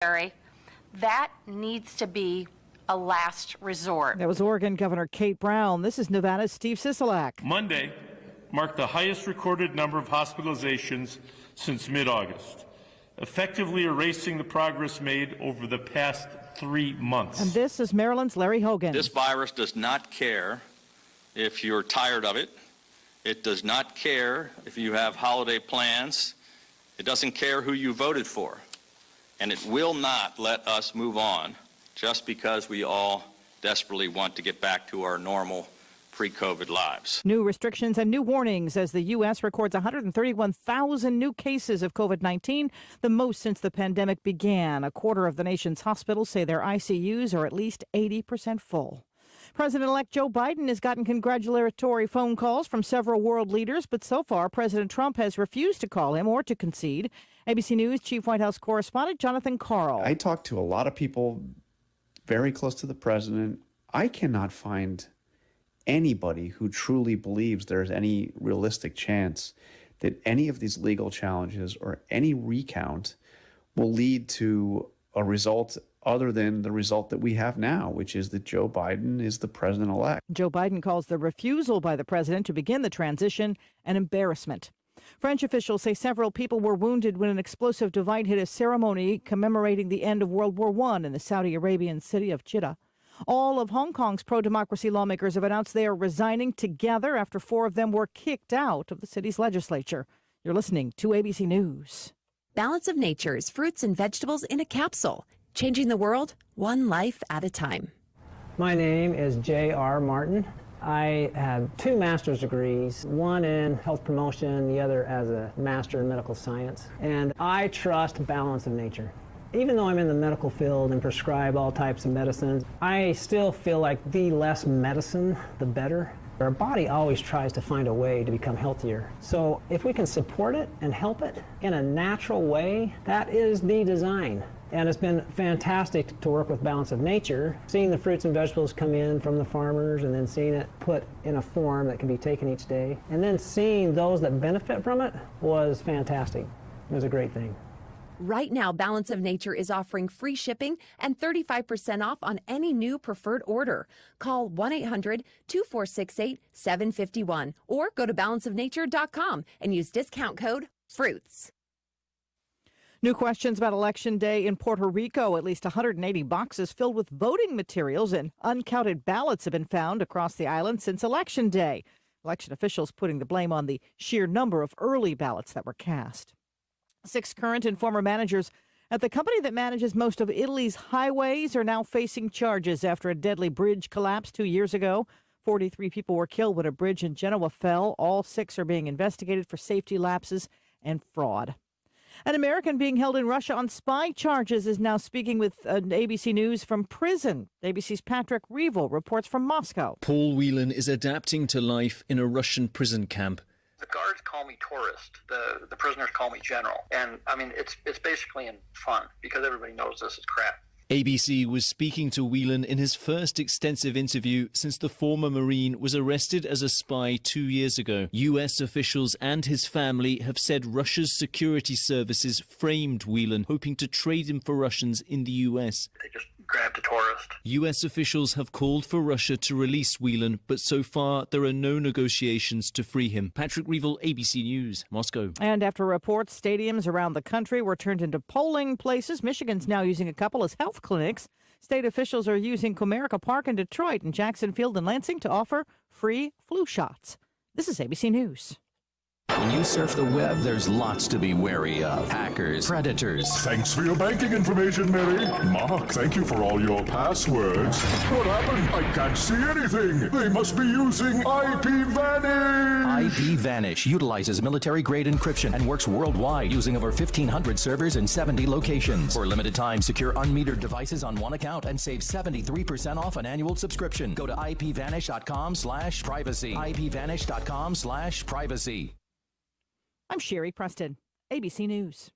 That needs to be a last resort. That was Oregon Governor Kate Brown. This is Nevada's Steve Sisolak. Monday marked the highest recorded number of hospitalizations since mid-August, effectively erasing the progress made over the past 3 months. And this is Maryland's Larry Hogan. This virus does not care if you're tired of it. It does not care if you have holiday plans. It doesn't care who you voted for. And it will not let us move on just because we all desperately want to get back to our normal pre-COVID lives. New restrictions and new warnings as the U.S. records 131,000 new cases of COVID-19, the most since the pandemic began. A quarter of the nation's hospitals say their ICUs are at least 80% full. President-elect Joe Biden has gotten congratulatory phone calls from several world leaders, but so far President Trump has refused to call him or to concede. ABC News Chief White House correspondent Jonathan Karl. I talked to a lot of people very close to the president. I cannot find anybody who truly believes there's any realistic chance that any of these legal challenges or any recount will lead to a result other than the result that we have now, which is that Joe Biden is the president-elect. Joe Biden calls the refusal by the president to begin the transition an embarrassment. French officials say several people were wounded when an explosive device hit a ceremony commemorating the end of World War I in the Saudi Arabian city of Jeddah. All of Hong Kong's pro-democracy lawmakers have announced they are resigning together after 4 of them were kicked out of the city's legislature. You're listening to ABC News. Balance of Nature's fruits and vegetables in a capsule, changing the world one life at a time. My name is J.R. Martin. I have 2 master's degrees, one in health promotion, the other as a master in medical science. And I trust Balance of Nature. Even though I'm in the medical field and prescribe all types of medicines, I still feel like the less medicine, the better. Our body always tries to find a way to become healthier. So if we can support it and help it in a natural way, that is the design. And it's been fantastic to work with Balance of Nature, seeing the fruits and vegetables come in from the farmers and then seeing it put in a form that can be taken each day. And then seeing those that benefit from it was fantastic. It was a great thing. Right now, Balance of Nature is offering free shipping and 35% off on any new preferred order. Call 1-800-2468-751 or go to balanceofnature.com and use discount code FRUITS. New questions about Election Day in Puerto Rico. At least 180 boxes filled with voting materials and uncounted ballots have been found across the island since Election Day. Election officials putting the blame on the sheer number of early ballots that were cast. 6 current and former managers at the company that manages most of Italy's highways are now facing charges after a deadly bridge collapsed 2 years ago. 43 people were killed when a bridge in Genoa fell. All 6 are being investigated for safety lapses and fraud. An American being held in Russia on spy charges is now speaking with ABC News from prison. ABC's Patrick Reevell reports from Moscow. Paul Whelan is adapting to life in a Russian prison camp. The guards call me tourist. The prisoners call me general. And, I mean, it's basically in fun because everybody knows this is crap. ABC was speaking to Whelan in his first extensive interview since the former Marine was arrested as a spy 2 years ago. U.S. officials and his family have said Russia's security services framed Whelan, hoping to trade him for Russians in the U.S. They just grabbed a tourist. U.S. officials have called for Russia to release Whelan, but so far there are no negotiations to free him. Patrick Reevell, ABC News, Moscow. And after reports, stadiums around the country were turned into polling places. Michigan's now using a couple as health clinics. State officials are using Comerica Park in Detroit and Jackson Field in Lansing to offer free flu shots. This is ABC News. When you surf the web, there's lots to be wary of. Hackers, predators. Thanks for your banking information, Mary. Mark, thank you for all your passwords. What happened? I can't see anything. They must be using IPVanish. IPVanish utilizes military-grade encryption and works worldwide using over 1,500 servers in 70 locations. For a limited time, secure unmetered devices on one account and save 73% off an annual subscription. Go to IPVanish.com/privacy. IPVanish.com/privacy. I'm Sherry Preston, ABC News.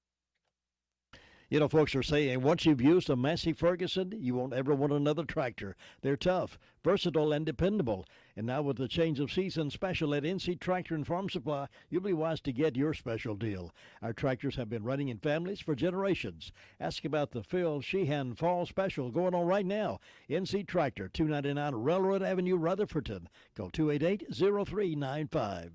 You know, folks are saying once you've used a Massey Ferguson, you won't ever want another tractor. They're tough, versatile, and dependable. And now with the change of season special at NC Tractor and Farm Supply, you'll be wise to get your special deal. Our tractors have been running in families for generations. Ask about the Phil Sheehan Fall Special going on right now. NC Tractor, 299 Railroad Avenue, Rutherfordton. Call 288-0395.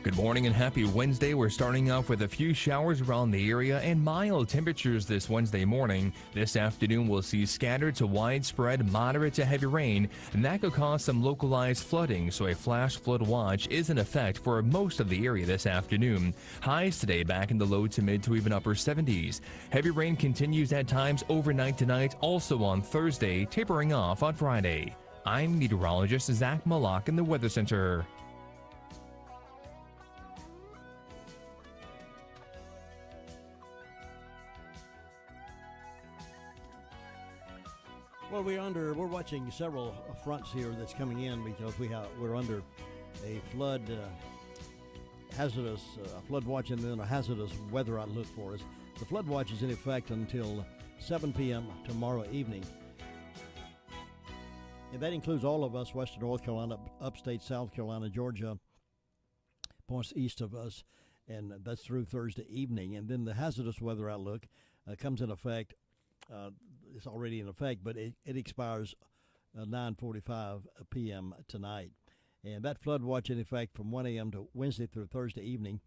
Good morning and happy Wednesday. We're starting off with a few showers around the area and mild temperatures this Wednesday morning. This afternoon, we'll see scattered to widespread moderate to heavy rain, and that could cause some localized flooding, so a flash flood watch is in effect for most of the area this afternoon. Highs today back in the low to mid to even upper 70s. Heavy rain continues at times overnight tonight, also on Thursday, tapering off on Friday. I'm meteorologist Zach Malak in the Weather Center. Well, we're watching several fronts here that's coming in because we're under a flood flood watch and then a hazardous weather outlook for us. The flood watch is in effect until 7 p.m. tomorrow evening. And that includes all of us, western North Carolina, upstate South Carolina, Georgia, points east of us, and that's through Thursday evening. And then the hazardous weather outlook comes in effect. It's already in effect, but it expires 9:45 p.m. tonight. And that flood watch in effect from 1 a.m. to Wednesday through Thursday evening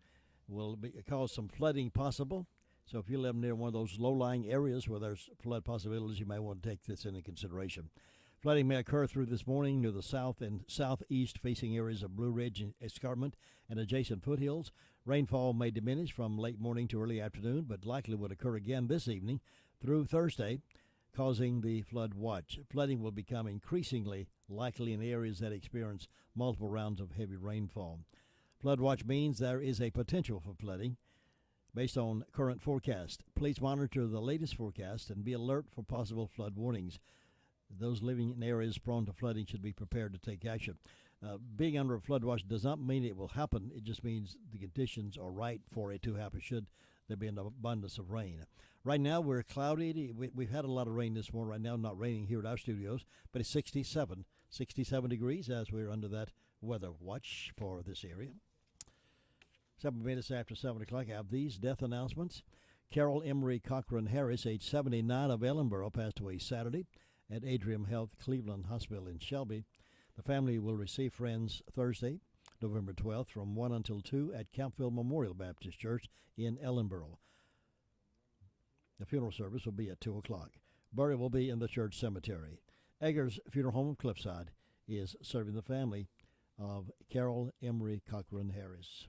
will cause some flooding possible. So if you live near one of those low-lying areas where there's flood possibilities, you may want to take this into consideration. Flooding may occur through this morning near the south and southeast facing areas of Blue Ridge Escarpment and adjacent foothills. Rainfall may diminish from late morning to early afternoon, but likely would occur again this evening through Thursday, causing the flood watch. Flooding will become increasingly likely in areas that experience multiple rounds of heavy rainfall. Flood watch means there is a potential for flooding based on current forecast. Please monitor the latest forecast and be alert for possible flood warnings. Those living in areas prone to flooding should be prepared to take action. Being under a flood watch does not mean it will happen. It just means the conditions are right for it to happen should there be an abundance of rain. Right now, we're cloudy. We've had a lot of rain this morning. Right now, not raining here at our studios, but it's 67 degrees as we're under that weather watch for this area. 7 minutes after 7 o'clock, I have these death announcements. Carol Emery Cochran Harris, age 79, of Ellenboro, passed away Saturday at Adrian Health Cleveland Hospital in Shelby. The family will receive friends Thursday, November 12th, from 1 until 2 at Campfield Memorial Baptist Church in Ellenboro. The funeral service will be at 2 o'clock. Burial will be in the church cemetery. Eggers Funeral Home of Cliffside is serving the family of Carol Emery Cochran Harris.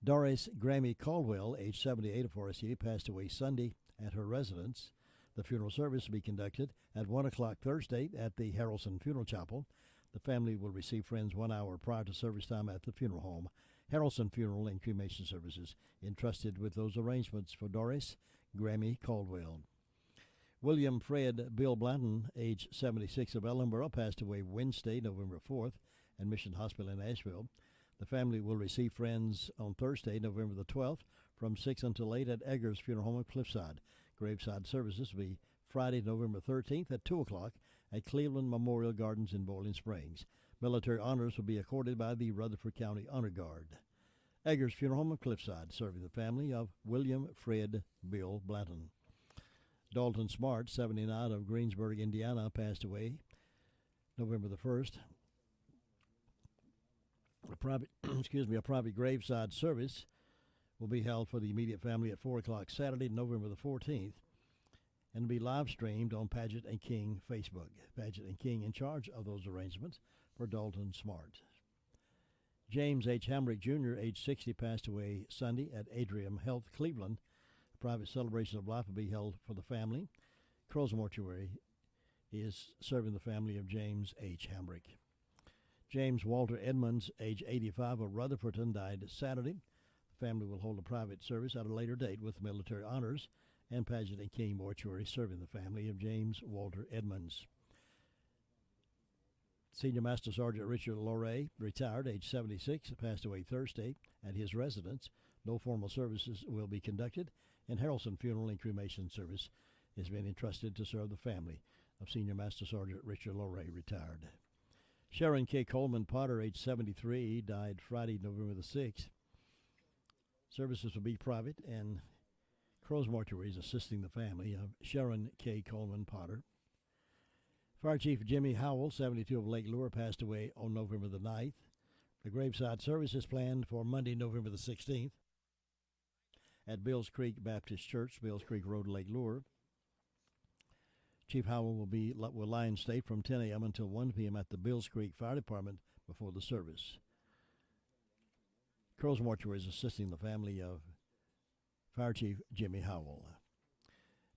Doris Grammy Caldwell, age 78 of Forest City, passed away Sunday at her residence. The funeral service will be conducted at 1 o'clock Thursday at the Harrelson Funeral Chapel. The family will receive friends 1 hour prior to service time at the funeral home. Harrelson Funeral and Cremation Services entrusted with those arrangements for Doris Grammy Caldwell. William Fred Bill Blanton, age 76 of Ellenboro, passed away Wednesday, November 4th, at Mission Hospital in Asheville. The family will receive friends on Thursday, November the 12th, from 6 until 8 at Eggers Funeral Home at Cliffside. Graveside services will be Friday, November 13th at 2 o'clock at Cleveland Memorial Gardens in Boiling Springs. Military honors will be accorded by the Rutherford County Honor Guard. Eggers Funeral Home of Cliffside, serving the family of William Fred Bill Blanton. Dalton Smart, 79, of Greensburg, Indiana, passed away November the 1st. A private graveside service will be held for the immediate family at 4 o'clock Saturday, November the 14th, and will be live streamed on Paget and King Facebook. Paget and King in charge of those arrangements for Dalton Smart. James H. Hamrick Jr., age 60, passed away Sunday at Adrian Health Cleveland. A private celebration of life will be held for the family. Crow's Mortuary is serving the family of James H. Hamrick. James Walter Edmonds, age 85, of Rutherfordton, died Saturday. The family will hold a private service at a later date with military honors, and Paget and King Mortuary serving the family of James Walter Edmonds. Senior Master Sergeant Richard Loray, retired, age 76, passed away Thursday at his residence. No formal services will be conducted, And Harrelson Funeral and Cremation Service has been entrusted to serve the family of Senior Master Sergeant Richard Loray, retired. Sharon K. Coleman Potter, age 73, died Friday, November the 6th. Services will be private, and Crow's Mortuary is assisting the family of Sharon K. Coleman Potter. Fire Chief Jimmy Howell, 72, of Lake Lure, passed away on November the 9th. The graveside service is planned for Monday, November the 16th at Bills Creek Baptist Church, Bills Creek Road, Lake Lure. Chief Howell will lie in state from 10 a.m. until 1 p.m. at the Bills Creek Fire Department before the service. Crow's Mortuary is assisting the family of Fire Chief Jimmy Howell.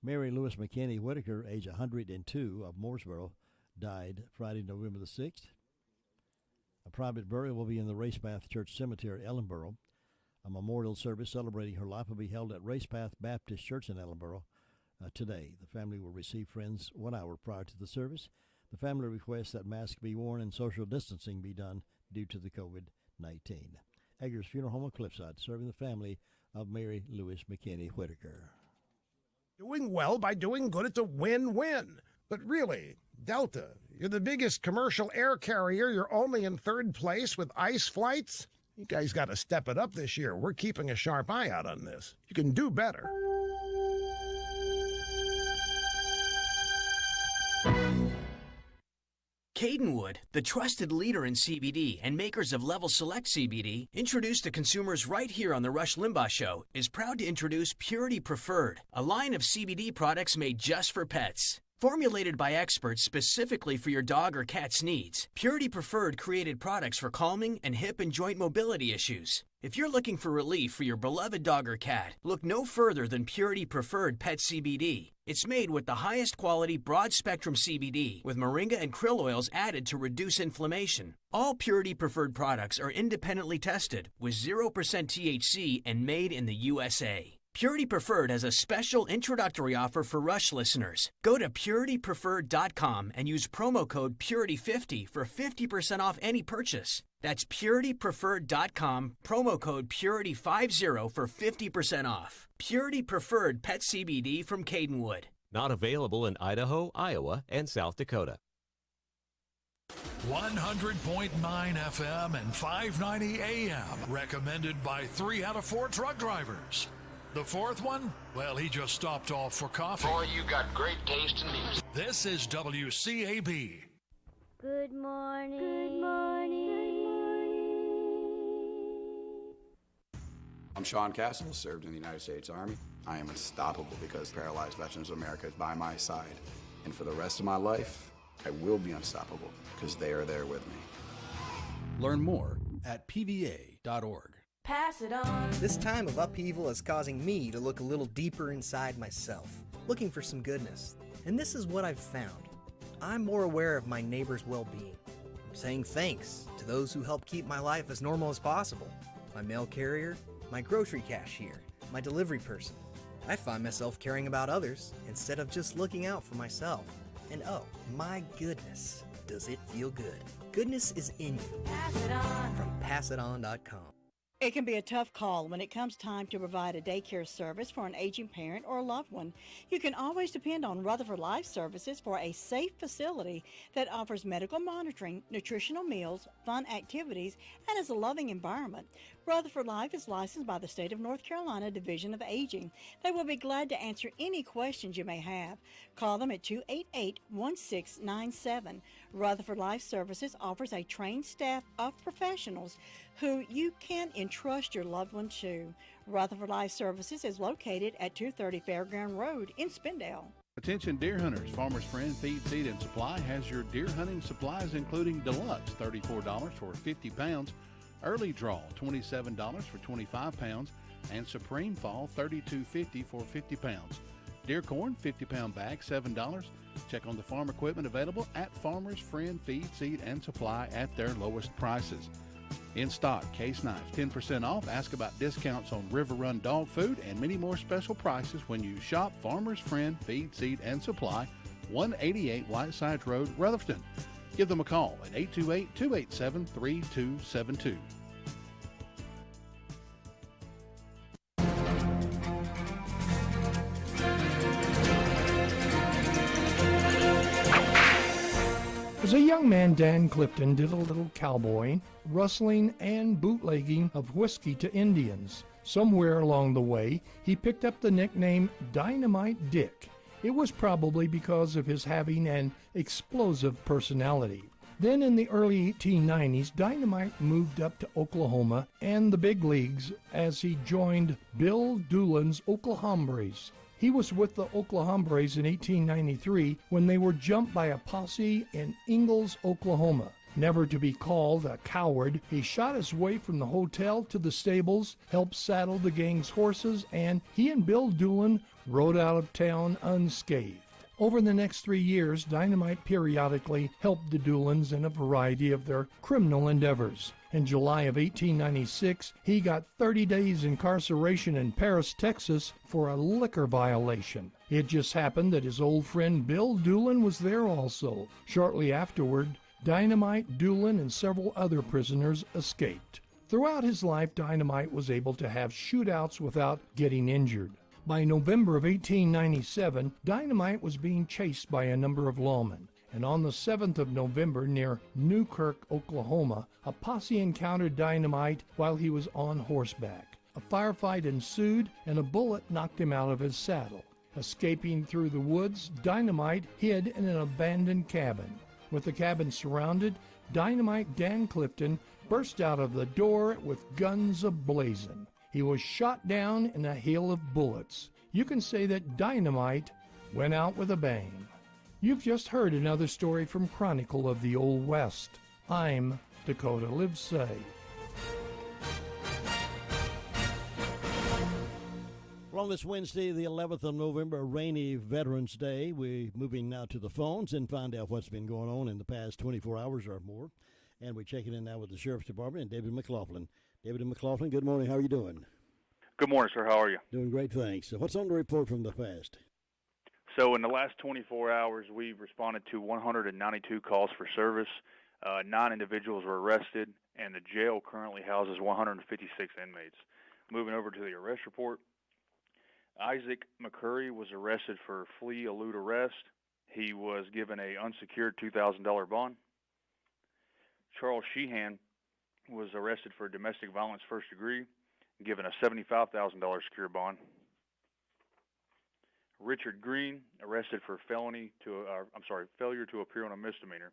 Mary Louise McKinney Whitaker, age 102, of Mooresboro, died Friday, November the 6th. A private burial will be in the Racepath Church Cemetery, Ellenboro. A memorial service celebrating her life will be held at Racepath Baptist Church in Ellenboro today. The family will receive friends 1 hour prior to the service. The family requests that masks be worn and social distancing be done due to the COVID-19. Eggers Funeral Home of Cliffside, serving the family of Mary Louise McKinney Whitaker. Doing well by doing good, it's a win-win. But really, Delta, you're the biggest commercial air carrier. You're only in third place with ICE flights. You guys got to step it up this year. We're keeping a sharp eye out on this. You can do better. Cadenwood, the trusted leader in CBD and makers of Level Select CBD, introduced to consumers right here on the Rush Limbaugh Show, is proud to introduce Purity Preferred, a line of CBD products made just for pets. Formulated by experts specifically for your dog or cat's needs, Purity Preferred created products for calming and hip and joint mobility issues. If you're looking for relief for your beloved dog or cat, look no further than Purity Preferred Pet CBD. It's made with the highest quality broad-spectrum CBD with moringa and krill oils added to reduce inflammation. All Purity Preferred products are independently tested with 0% THC and made in the USA. Purity Preferred has a special introductory offer for Rush listeners. Go to PurityPreferred.com and use promo code PURITY50 for 50% off any purchase. That's PurityPreferred.com, promo code PURITY50 for 50% off. Purity Preferred Pet CBD from Cadenwood. Not available in Idaho, Iowa, and South Dakota. 100.9 FM and 590 AM. Recommended by 3 out of 4 truck drivers. The fourth one? Well, he just stopped off for coffee. Boy, you got great taste in music. This is WCAB. Good morning. Good morning. I'm Sean Castle, served in the United States Army. I am unstoppable because Paralyzed Veterans of America is by my side. And for the rest of my life, I will be unstoppable because they are there with me. Learn more at pva.org. Pass it on. This time of upheaval is causing me to look a little deeper inside myself, looking for some goodness. And this is what I've found. I'm more aware of my neighbor's well-being. I'm saying thanks to those who help keep my life as normal as possible. My mail carrier, my grocery cashier, my delivery person. I find myself caring about others instead of just looking out for myself. And oh, my goodness, does it feel good. Goodness is in you. Pass it on. From passiton.com. It can be a tough call when it comes time to provide a daycare service for an aging parent or a loved one. You can always depend on Rutherford Life Services for a safe facility that offers medical monitoring, nutritional meals, fun activities, and is a loving environment. Rutherford Life is licensed by the State of North Carolina Division of Aging. They will be glad to answer any questions you may have. Call them at 288-1697. Rutherford Life Services offers a trained staff of professionals who you can entrust your loved one to. Rutherford Life Services is located at 230 Fairground Road in Spindale. Attention deer hunters, Farmer's Friend Feed, Seed, and Supply has your deer hunting supplies including Deluxe, $34 for 50 pounds, Early Draw, $27 for 25 pounds, and Supreme Fall, $32.50 for 50 pounds. Deer corn, 50-pound bag, $7. Check on the farm equipment available at Farmer's Friend Feed, Seed, and Supply at their lowest prices. In stock, case knives, 10% off. Ask about discounts on River Run dog food and many more special prices when you shop Farmer's Friend Feed, Seed, and Supply, 188 Whitesides Road, Rutherford. Give them a call at 828-287-3272. As a young man, Dan Clifton did a little cowboying, rustling, and bootlegging of whiskey to Indians. Somewhere along the way, he picked up the nickname Dynamite Dick. It was probably because of his having an explosive personality. Then in the early 1890s, Dynamite moved up to Oklahoma and the big leagues as he joined Bill Doolan's Oklahombres. He was with the Oklahombres in 1893 when they were jumped by a posse in Ingalls, Oklahoma. Never to be called a coward, he shot his way from the hotel to the stables, helped saddle the gang's horses, and he and Bill Doolan rode out of town unscathed. Over the next 3 years, Dynamite periodically helped the Doolans in a variety of their criminal endeavors. In July of 1896, he got 30 days incarceration in Paris, Texas for a liquor violation. It just happened that his old friend Bill Doolan was there also. Shortly afterward, Dynamite, Doolan, and several other prisoners escaped. Throughout his life, Dynamite was able to have shootouts without getting injured. By November of 1897, Dynamite was being chased by a number of lawmen, and on the 7th of November near Newkirk, Oklahoma, a posse encountered Dynamite while he was on horseback. A firefight ensued, and a bullet knocked him out of his saddle. Escaping through the woods, Dynamite hid in an abandoned cabin. With the cabin surrounded, Dynamite Dan Clifton burst out of the door with guns a-blazing. He was shot down in a hail of bullets. You can say that Dynamite went out with a bang. You've just heard another story from Chronicle of the Old West. I'm Dakota Livesay. Well, on this Wednesday, the 11th of November, a rainy Veterans Day, we're moving now to the phones and find out what's been going on in the past 24 hours or more. And we're checking in now with the Sheriff's Department and David McLaughlin. David and McLaughlin, good morning. How are you doing? Good morning, sir. How are you? Doing great, thanks. So what's on the report from the past? So in the last 24 hours, we've responded to 192 calls for service. 9 individuals were arrested, and the jail currently houses 156 inmates. Moving over to the arrest report, Isaac McCurry was arrested for flee elude arrest. He was given a unsecured $2,000 bond. Charles Sheehan was arrested for domestic violence first degree, given a $75,000 secured bond. Richard Green arrested for failure to appear on a misdemeanor.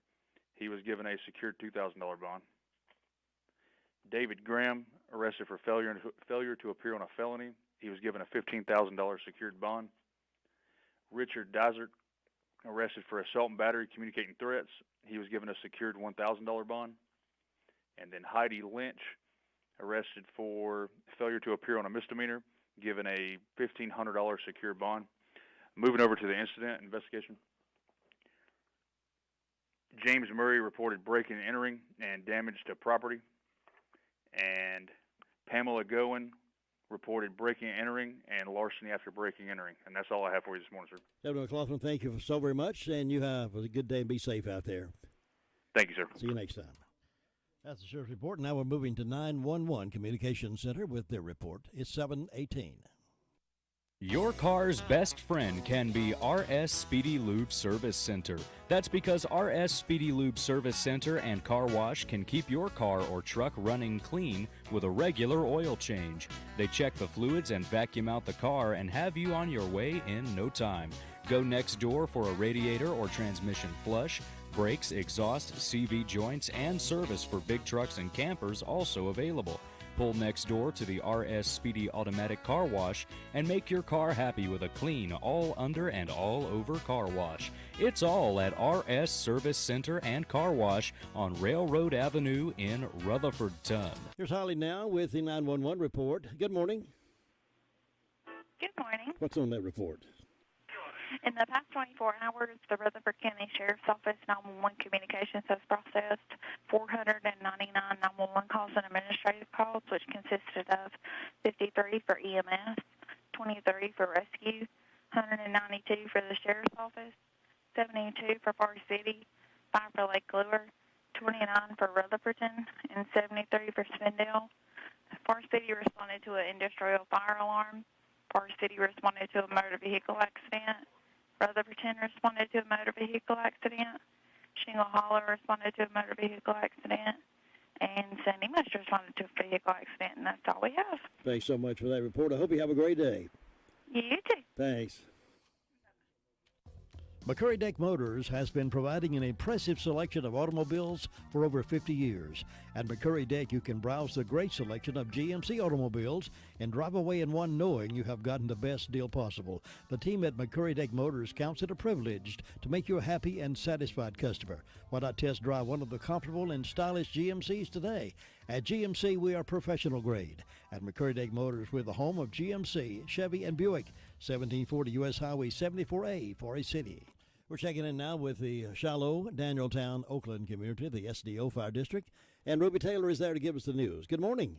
He was given a secured $2,000 bond. David Graham arrested for failure to appear on a felony. He was given a $15,000 secured bond. Richard Dysert arrested for assault and battery communicating threats. He was given a secured $1,000 bond. And then Heidi Lynch arrested for failure to appear on a misdemeanor, given a $1,500 secured bond. Moving over to the incident investigation. James Murray reported breaking and entering and damage to property. And Pamela Goen reported breaking and entering and larceny after breaking and entering. And that's all I have for you this morning, sir. David McLaughlin, thank you so very much, and you have a good day and be safe out there. Thank you, sir. See you next time. That's the Sheriff's Report. Now we're moving to 911 Communications Center with their report. It's 7:18. Your car's best friend can be RS Speedy Lube Service Center. That's because RS Speedy Lube Service Center and Car Wash can keep your car or truck running clean with a regular oil change. They check the fluids and vacuum out the car and have you on your way in no time. Go next door for a radiator or transmission flush. Brakes, exhaust, CV joints, and service for big trucks and campers also available. Pull next door to the RS Speedy Automatic Car Wash and make your car happy with a clean, all under and all over car wash. It's all at RS Service Center and Car Wash on Railroad Avenue in Rutherfordton. Here's Holly now with the 911 report. Good morning. Good morning. What's on that report? In the past 24 hours, the Rutherford County Sheriff's Office 911 communications has processed 499 911 calls and administrative calls, which consisted of 53 for EMS, 23 for rescue, 192 for the Sheriff's Office, 72 for Park City, 5 for Lake Lure, 29 for Rutherfordton, and 73 for Spindale. Park City responded to an industrial fire alarm. Park City responded to a motor vehicle accident. Rutherfordton responded to a motor vehicle accident. Shingle Hollow responded to a motor vehicle accident, and Sandy Must responded to a vehicle accident, and that's all we have. Thanks so much for that report. I hope you have a great day. You too. Thanks. McCurry Deck Motors has been providing an impressive selection of automobiles for over 50 years. At McCurry Deck, you can browse the great selection of GMC automobiles and drive away in one knowing you have gotten the best deal possible. The team at McCurry Deck Motors counts it a privilege to make you a happy and satisfied customer. Why not test drive one of the comfortable and stylish GMCs today? At GMC, we are professional grade. At McCurry Deck Motors, we're the home of GMC, Chevy, and Buick. 1740 U.S. Highway 74A, Forest City. We're checking in now with the Shiloh, Danieltown, Oakland community, the SDO Fire District. And Ruby Taylor is there to give us the news. Good morning.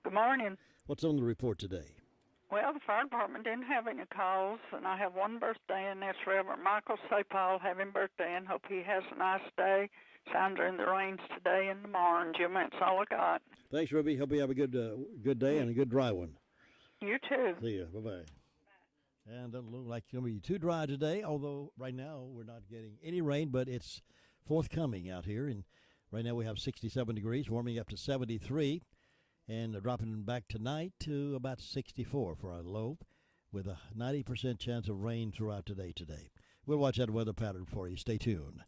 Good morning. What's on the report today? Well, the fire department didn't have any calls, and I have one birthday, and that's Reverend Michael St. Paul having birthday, and hope he has a nice day. Signs are in the rains today and tomorrow, and Jim, that's all I got. Thanks, Ruby. Hope you have a good day and a good dry one. You too. See ya. Bye-bye. And doesn't look like it's going to be too dry today, although right now we're not getting any rain, but it's forthcoming out here. And right now we have 67 degrees, warming up to 73, and dropping back tonight to about 64 for our low, with a 90% chance of rain throughout today. We'll watch that weather pattern for you. Stay tuned.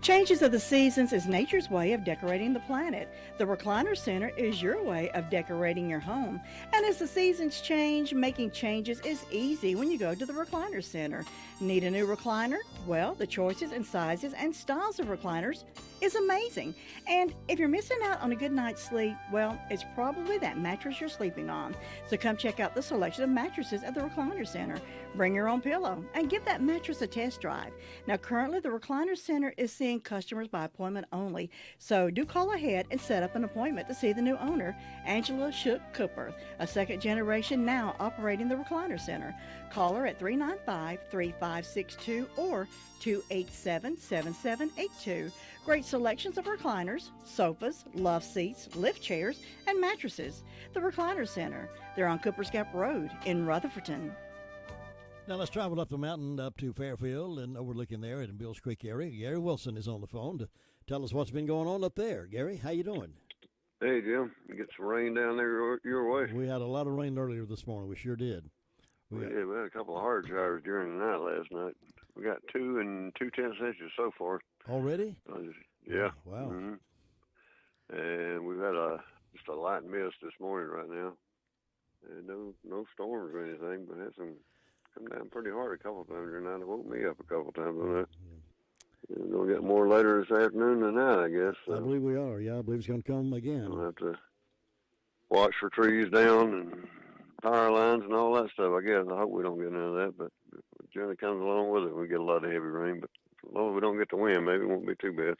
Changes of the seasons is nature's way of decorating the planet. The Recliner Center is your way of decorating your home. And as the seasons change, making changes is easy when you go to the Recliner Center. Need a new recliner? Well, the choices and sizes and styles of recliners is amazing. And if you're missing out on a good night's sleep, well, it's probably that mattress you're sleeping on. So come check out the selection of mattresses at the Recliner Center. Bring your own pillow and give that mattress a test drive. Now, currently, the Recliner Center is seeing customers by appointment only. So do call ahead and set up an appointment to see the new owner, Angela Shook Cooper, a second generation now operating the Recliner Center. Call her at 395-3562 or 287-7782. Great selections of recliners, sofas, love seats, lift chairs, and mattresses. The Recliner Center. They're on Cooper's Gap Road in Rutherfordton. Now let's travel up the mountain up to Fairfield and overlooking there in Bills Creek area. Gary Wilson is on the phone to tell us what's been going on up there. Gary, how you doing? Hey, Jim. You get some rain down there your way? We had a lot of rain earlier this morning. We sure did. We had a couple of hard showers during the night last night. We got 2 2/10 inches so far. Already? Yeah. Wow. Mm-hmm. And we've had just a light mist this morning right now. And no storms or anything, but had some come down pretty hard a couple of times during the night. It woke me up a couple of times on that. We're going to get more later this afternoon than that, I guess. I believe we are. Yeah, I believe it's going to come again. We'll have to watch for trees down and power lines and all that stuff, I guess. I hope we don't get none of that, but it generally comes along with it. We get a lot of heavy rain, but as long as we don't get the wind, maybe it won't be too bad.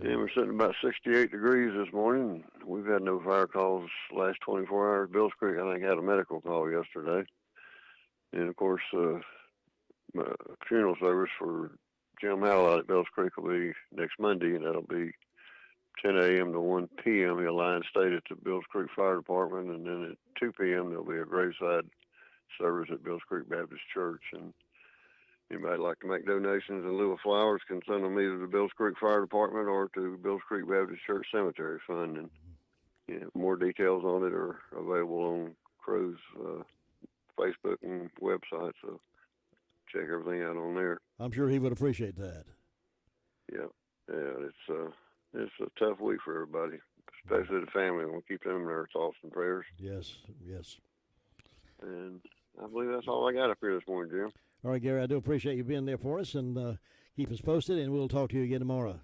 And we're sitting about 68 degrees this morning. We've had no fire calls the last 24 hours. Bills Creek, I think, had a medical call yesterday. And, of course, funeral service for Jim Howell out at Bills Creek will be next Monday, and that'll be 10 a.m. to 1 p.m. He'll line state at the Bills Creek Fire Department, and then at 2 p.m. there'll be a graveside service at Bills Creek Baptist Church. And anybody like to make donations in lieu of flowers can send them either to Bills Creek Fire Department or to Bills Creek Baptist Church Cemetery Fund. And more details on it are available on Crow's Facebook and website, so check everything out on there. I'm sure he would appreciate that. Yeah, it's a tough week for everybody, especially the family. We'll keep them in our thoughts and prayers. Yes. And I believe that's all I got up here this morning, Jim. All right, Gary, I do appreciate you being there for us, and keep us posted, and we'll talk to you again tomorrow.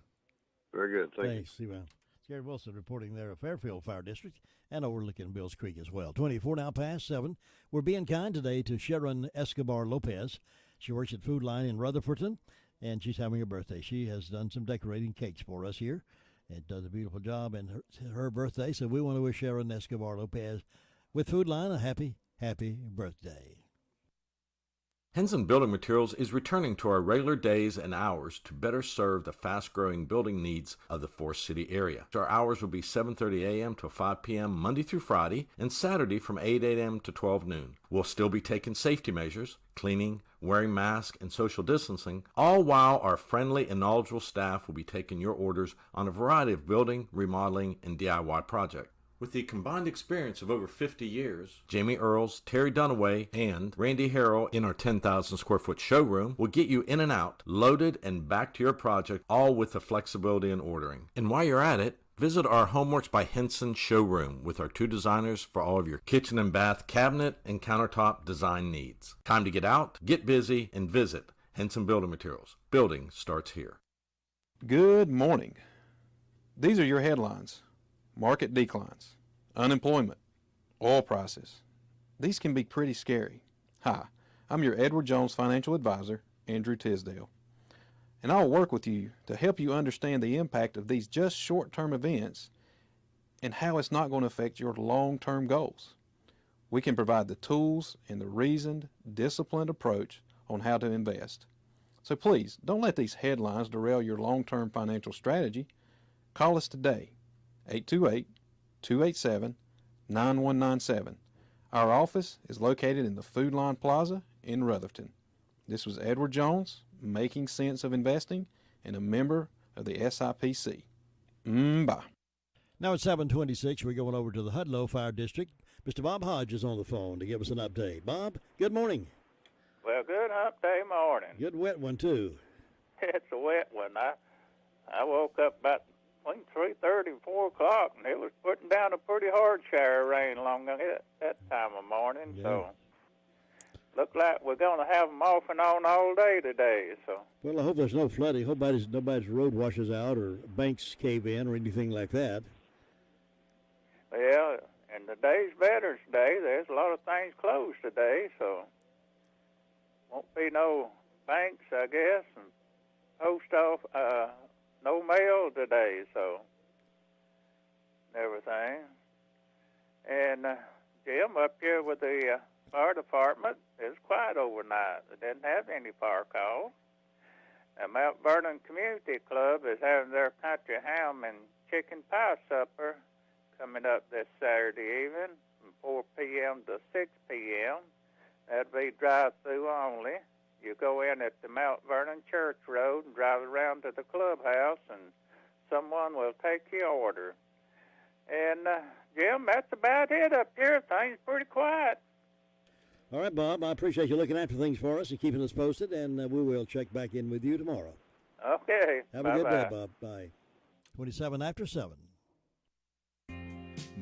Very good. Thanks. See you, man. Gary Wilson reporting there at Fairfield Fire District and overlooking Bills Creek as well. 24 now past 7. We're being kind today to Sharon Escobar Lopez. She works at Food Line in Rutherfordton, and she's having her birthday. She has done some decorating cakes for us here and does a beautiful job, and her birthday, so we want to wish Sharon Escobar Lopez with Food Line a happy birthday. Henson Building Materials is returning to our regular days and hours to better serve the fast-growing building needs of the Forest City area. Our hours will be 7:30 a.m. to 5 p.m. Monday through Friday, and Saturday from 8 a.m. to 12 noon. We'll still be taking safety measures, cleaning, wearing masks, and social distancing, all while our friendly and knowledgeable staff will be taking your orders on a variety of building, remodeling, and DIY projects. With the combined experience of over 50 years, Jamie Earls, Terry Dunaway, and Randy Harrell in our 10,000 square foot showroom will get you in and out, loaded and back to your project, all with the flexibility in ordering. And while you're at it, visit our Homeworks by Henson showroom with our 2 designers for all of your kitchen and bath cabinet and countertop design needs. Time to get out, get busy, and visit Henson Building Materials. Building starts here. Good morning. These are your headlines. Market declines, unemployment, oil prices. These can be pretty scary. Hi, I'm your Edward Jones financial advisor, Andrew Tisdale, and I'll work with you to help you understand the impact of these just short-term events and how it's not going to affect your long-term goals. We can provide the tools and the reasoned, disciplined approach on how to invest. So please, don't let these headlines derail your long-term financial strategy. Call us today. 828-287-9197. Our office is located in the Food Line Plaza in Rutherford. This was Edward Jones, Making Sense of Investing, and a member of the SIPC. Bye. Now at 7:26, we're going over to the Hudlow Fire District. Mr. Bob Hodge is on the phone to give us an update. Bob, good morning. Well, good hump day morning. Good wet one, too. It's a wet one. I woke up about between 3:30 and 4 o'clock, and it was putting down a pretty hard shower of rain along that time of morning. Yeah. So, look like we're going to have them off and on all day today. So. Well, I hope there's no flooding. Hope nobody's road washes out or banks cave in or anything like that. Well, and the day's better today. There's a lot of things closed today, so won't be no banks, I guess, and post off. No mail today, so everything. And Jim, up here with the fire department, it was quiet overnight. They didn't have any fire calls. The Mount Vernon Community Club is having their country ham and chicken pie supper coming up this Saturday evening from 4 p.m. to 6 p.m. That'll be drive-through only. You go in at the Mount Vernon Church Road and drive around to the clubhouse, and someone will take your order. And, Jim, that's about it up here. Things pretty quiet. All right, Bob, I appreciate you looking after things for us and keeping us posted, and we will check back in with you tomorrow. Okay. Have a good day, Bob. Bye. 27 after 7.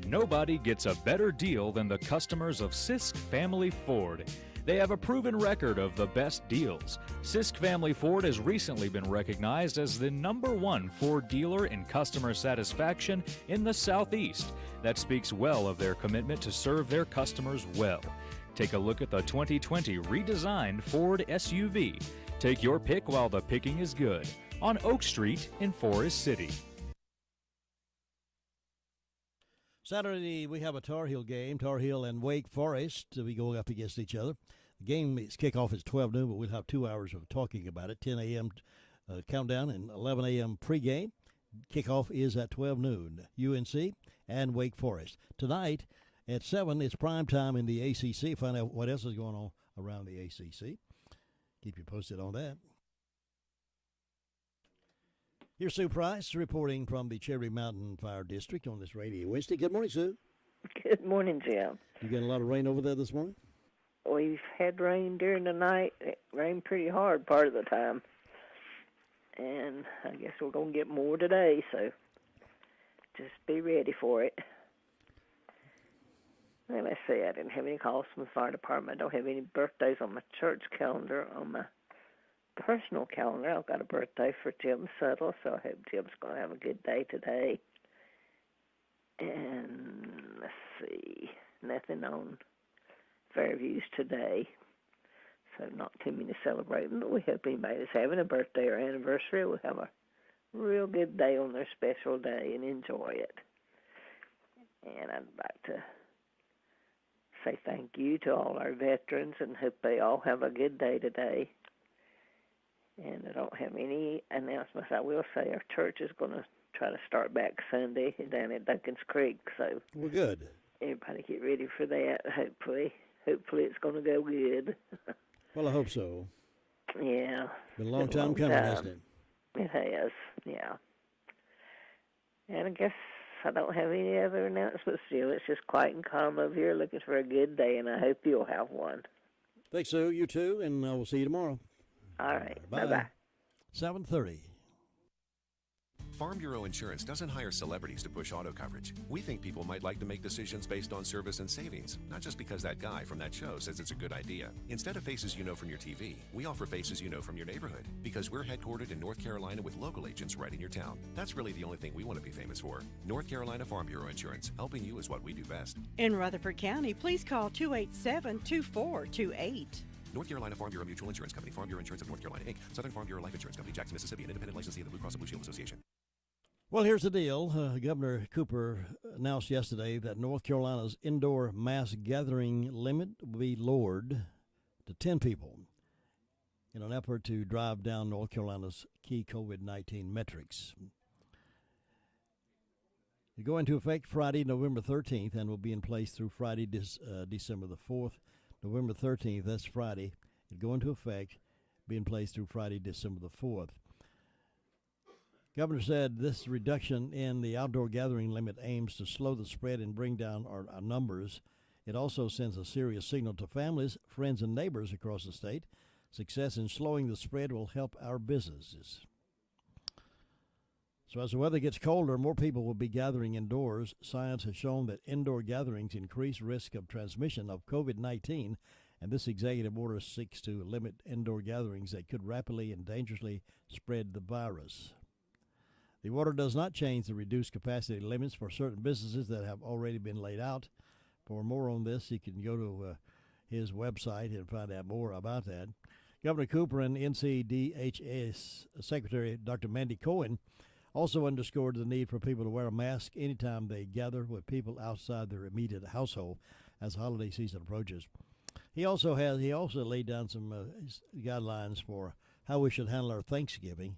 Nobody gets a better deal than the customers of Sisk Family Ford. They have a proven record of the best deals. Sisk Family Ford has recently been recognized as the #1 Ford dealer in customer satisfaction in the Southeast. That speaks well of their commitment to serve their customers well. Take a look at the 2020 redesigned Ford SUV. Take your pick while the picking is good on Oak Street in Forest City. Saturday, we have a Tar Heel game. Tar Heel and Wake Forest will be going up against each other. The game is kickoff is 12 noon, but we'll have 2 hours of talking about it. 10 a.m. Countdown and 11 a.m. pregame. Kickoff is at 12 noon. UNC and Wake Forest. Tonight at 7, it's prime time in the ACC. Find out what else is going on around the ACC. Keep you posted on that. Here's Sue Price reporting from the Cherry Mountain Fire District on this Radio Wednesday. Good morning, Sue. Good morning, Jim. You getting a lot of rain over there this morning? We've had rain during the night. It rained pretty hard part of the time. And I guess we're going to get more today, so just be ready for it. And let's see, I didn't have any calls from the fire department. I don't have any birthdays on my church calendar. On my personal calendar, I've got a birthday for Jim Settle, so I hope Jim's going to have a good day today. And let's see, nothing on Fairviews today, so not too many celebrating, but we hope anybody that's having a birthday or anniversary will have a real good day on their special day and enjoy it. And I'd like to say thank you to all our veterans and hope they all have a good day today. And I don't have any announcements. I will say our church is going to try to start back Sunday down at Duncan's Creek. So well, good. Everybody get ready for that. Hopefully it's going to go good. Well, I hope so. Yeah. Been a long time coming, hasn't it? It has, yeah. And I guess I don't have any other announcements, Jim. It's just quiet and calm over here, looking for a good day, and I hope you'll have one. Thanks, Sue. You too, and we'll see you tomorrow. All right. Bye. Bye-bye. 7:30. Farm Bureau Insurance doesn't hire celebrities to push auto coverage. We think people might like to make decisions based on service and savings, not just because that guy from that show says it's a good idea. Instead of faces you know from your TV, we offer faces you know from your neighborhood, because we're headquartered in North Carolina with local agents right in your town. That's really the only thing we want to be famous for. North Carolina Farm Bureau Insurance, helping you is what we do best. In Rutherford County, please call 287-2428. North Carolina Farm Bureau Mutual Insurance Company, Farm Bureau Insurance of North Carolina, Inc., Southern Farm Bureau Life Insurance Company, Jackson, Mississippi, an independent licensee of the Blue Cross and Blue Shield Association. Well, here's the deal. Governor Cooper announced yesterday that North Carolina's indoor mass gathering limit will be lowered to 10 people in an effort to drive down North Carolina's key COVID-19 metrics. It go into effect Friday, November 13th, and will be in place through Friday, December the 4th. November 13th, that's Friday. It go into effect, be in place through Friday, December the 4th. Governor said this reduction in the outdoor gathering limit aims to slow the spread and bring down our numbers. It also sends a serious signal to families, friends, and neighbors across the state. Success in slowing the spread will help our businesses. So as the weather gets colder, more people will be gathering indoors. Science has shown that indoor gatherings increase risk of transmission of COVID-19, and this executive order seeks to limit indoor gatherings that could rapidly and dangerously spread the virus. The order does not change the reduced capacity limits for certain businesses that have already been laid out. For more on this, you can go to his website and find out more about that. Governor Cooper and NCDHS Secretary Dr. Mandy Cohen also underscored the need for people to wear a mask anytime they gather with people outside their immediate household as the holiday season approaches. He also laid down some guidelines for how we should handle our Thanksgiving.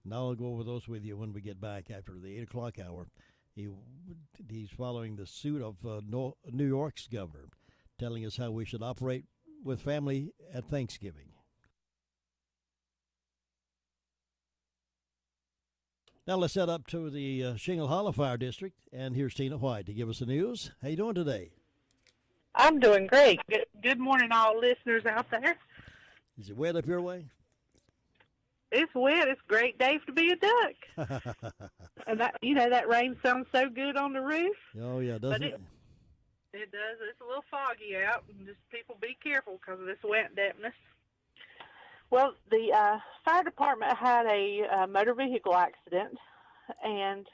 And I'll go over those with you when we get back after the 8 o'clock hour. He's following the suit of New York's governor, telling us how we should operate with family at Thanksgiving. Now let's head up to the Shingle Hollow Fire District, and here's Tina White to give us the news. How you doing today? I'm doing great. Good morning, all listeners out there. Is it wet up your way? It's wet. It's a great day to be a duck. And that rain sounds so good on the roof. Oh yeah, doesn't it? It does. It's a little foggy out, and just people be careful because of this wet dampness. Well, the fire department had a motor vehicle accident, and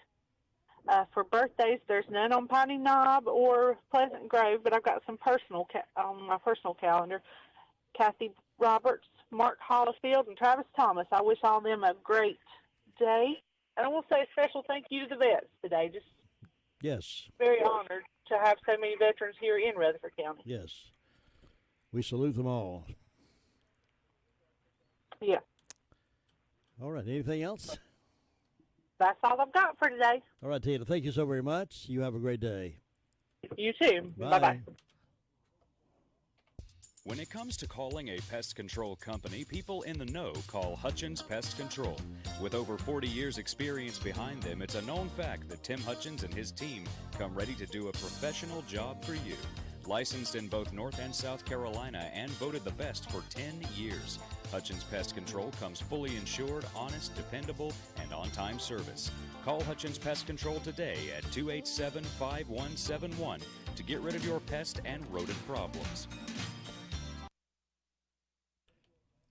for birthdays, there's none on Piney Knob or Pleasant Grove, but I've got some on my personal calendar. Kathy Roberts, Mark Hollifield, and Travis Thomas. I wish all of them a great day. And I will say a special thank you to the vets today. Just yes, very honored to have so many veterans here in Rutherford County. Yes. We salute them all. Yeah. All right. Anything else? That's all I've got for today. All right, Tina. Thank you so very much. You have a great day. You too. Bye. Bye-bye. When it comes to calling a pest control company, people in the know call Hutchins Pest Control. With over 40 years experience behind them, it's a known fact that Tim Hutchins and his team come ready to do a professional job for you. Licensed in both North and South Carolina and voted the best for 10 years. Hutchins Pest Control comes fully insured, honest, dependable, and on-time service. Call Hutchins Pest Control today at 287-5171 to get rid of your pest and rodent problems.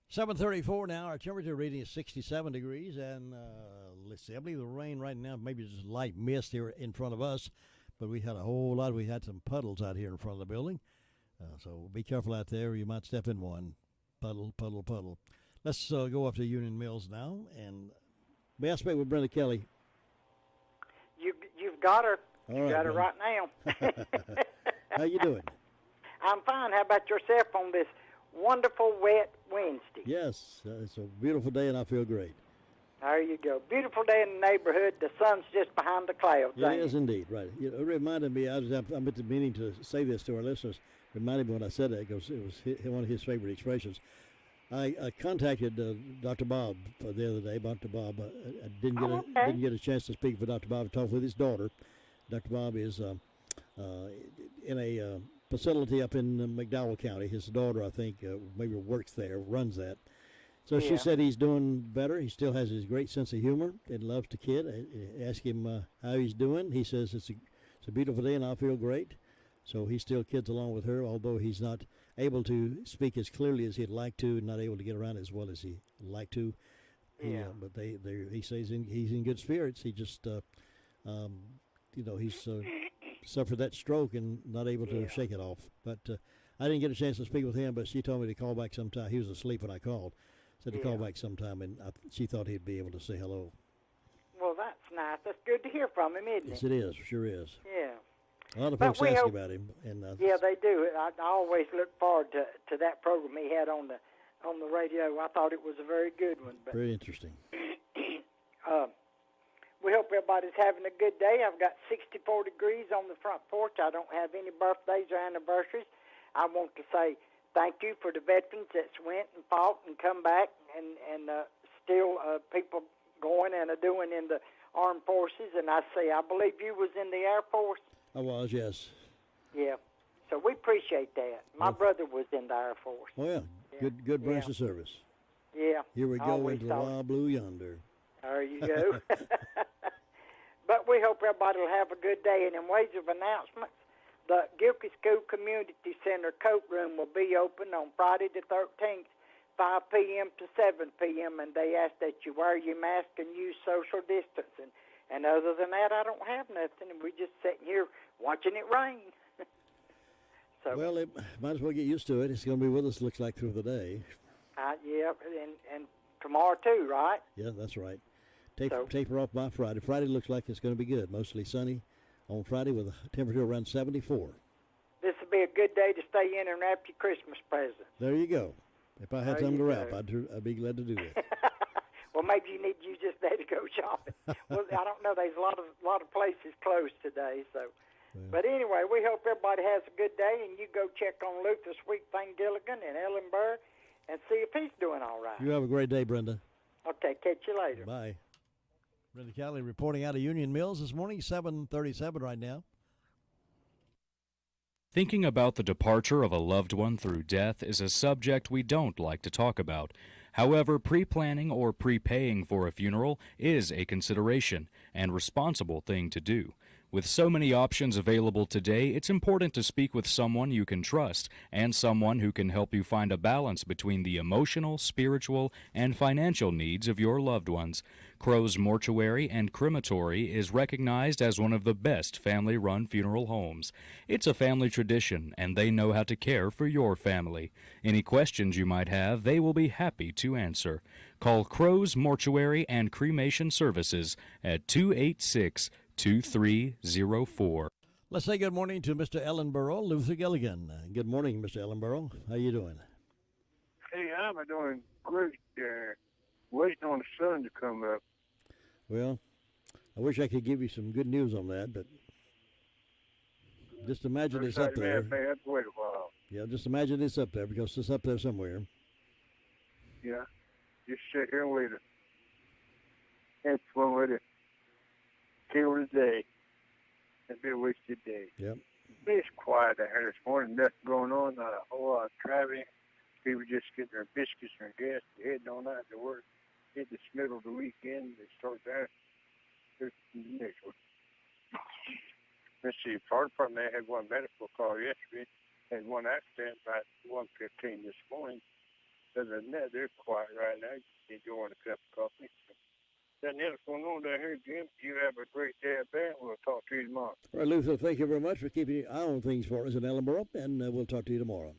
7:34 now. Our temperature reading is 67 degrees, and let's see. I believe the rain right now, maybe just light mist here in front of us, but we had a whole lot. We had some puddles out here in front of the building, so be careful out there. You might step in one. Puddle, puddle, puddle. Let's go up to Union Mills now, and may I speak with Brenda Kelly? You've got her. All You right, got her Brenda. right now. How you doing? I'm fine. How about yourself on this wonderful wet Wednesday? Yes, it's a beautiful day, and I feel great. There you go. Beautiful day in the neighborhood. The sun's just behind the clouds. It is indeed, right. It reminded me, I'm at the meaning to say this to our listeners, reminded me when I said that, because it was one of his favorite expressions. I contacted Dr. Bob the other day, Dr. Bob. I didn't get a chance to speak with Dr. Bob. I talked with his daughter. Dr. Bob is in a facility up in McDowell County. His daughter, I think, maybe works there, runs that. So she said he's doing better. He still has his great sense of humor and loves the kid. I asked him how he's doing. He says it's a beautiful day and I feel great. So he still kids along with her, although he's not able to speak as clearly as he'd like to, not able to get around as well as he'd like to. But he says he's in good spirits. He just, he's suffered that stroke and not able to shake it off. But I didn't get a chance to speak with him, but she told me to call back sometime. He was asleep when I called. Said to call back sometime, and she thought he'd be able to say hello. Well, that's nice. That's good to hear from him, isn't it? Yes, it is. Sure is. Yeah. A lot of folks ask about him, and yeah, they do. I always look forward to that program he had on the radio. I thought it was a very good one. But, very interesting. We hope everybody's having a good day. I've got 64 degrees on the front porch. I don't have any birthdays or anniversaries. I want to say thank you for the veterans that went and fought and come back, and still people going and are doing in the armed forces. And I believe you was in the Air Force. I was, yes. Yeah. So we appreciate that. My brother was in the Air Force. Oh, yeah. Good branch of service. Yeah. Here we go into the wild blue yonder. There you go. But we hope everybody will have a good day. And in ways of announcements, the Gilkey School Community Center coat room will be open on Friday the 13th, 5 p.m. to 7 p.m., and they ask that you wear your mask and use social distancing. And other than that, I don't have nothing, and we're just sitting here watching it rain. Well, might as well get used to it. It's going to be with us, looks like, through the day. Yeah, and tomorrow too, right? Yeah, that's right. Taper off by Friday. Friday looks like it's going to be good. Mostly sunny on Friday with a temperature around 74. This will be a good day to stay in and wrap your Christmas presents. There you go. If I had something to wrap, I'd be glad to do that. Well, maybe you need to use this day to go shopping. Well, I don't know. There's a lot of places closed today, so. But anyway, we hope everybody has a good day, and you go check on Luther Sweetthing Gilligan and Ellen Burr and see if he's doing all right. You have a great day, Brenda. Okay, catch you later. Bye. Brenda Kelly reporting out of Union Mills this morning, 7:37 right now. Thinking about the departure of a loved one through death is a subject we don't like to talk about. However, pre-planning or prepaying for a funeral is a consideration and responsible thing to do. With so many options available today, it's important to speak with someone you can trust and someone who can help you find a balance between the emotional, spiritual, and financial needs of your loved ones. Crow's Mortuary and Crematory is recognized as one of the best family-run funeral homes. It's a family tradition, and they know how to care for your family. Any questions you might have, they will be happy to answer. Call Crow's Mortuary and Cremation Services at 286-2304. Let's say good morning to Mr. Ellenborough, Luther Gilligan. Good morning, Mr. Ellenborough. How you doing? Hey, I'm doing great. Waiting on the sun to come up. Well, I wish I could give you some good news on that, but just imagine it's up there. Man, I have to wait a while. Yeah, just imagine it's up there because it's up there somewhere. Yeah, just sit here and wait. Have fun with it. Kill the day. It'd be a wasted day. Yep. It's quiet out here this morning. Nothing going on. Not a whole lot of traffic. People just getting their biscuits and their gas. They're heading on out to work. Hit the middle of the weekend. They start there. Here's the next one. Let's see. Fire department, they had one medical call yesterday. Had one accident about 1:15 this morning. Other than that, they're quiet right now. Enjoying a cup of coffee. Nothing else going on down here, Jim. You have a great day up there. We'll talk to you tomorrow. All right, Luther, thank you very much for keeping an eye on things for us in Ellenborough, and we'll talk to you tomorrow.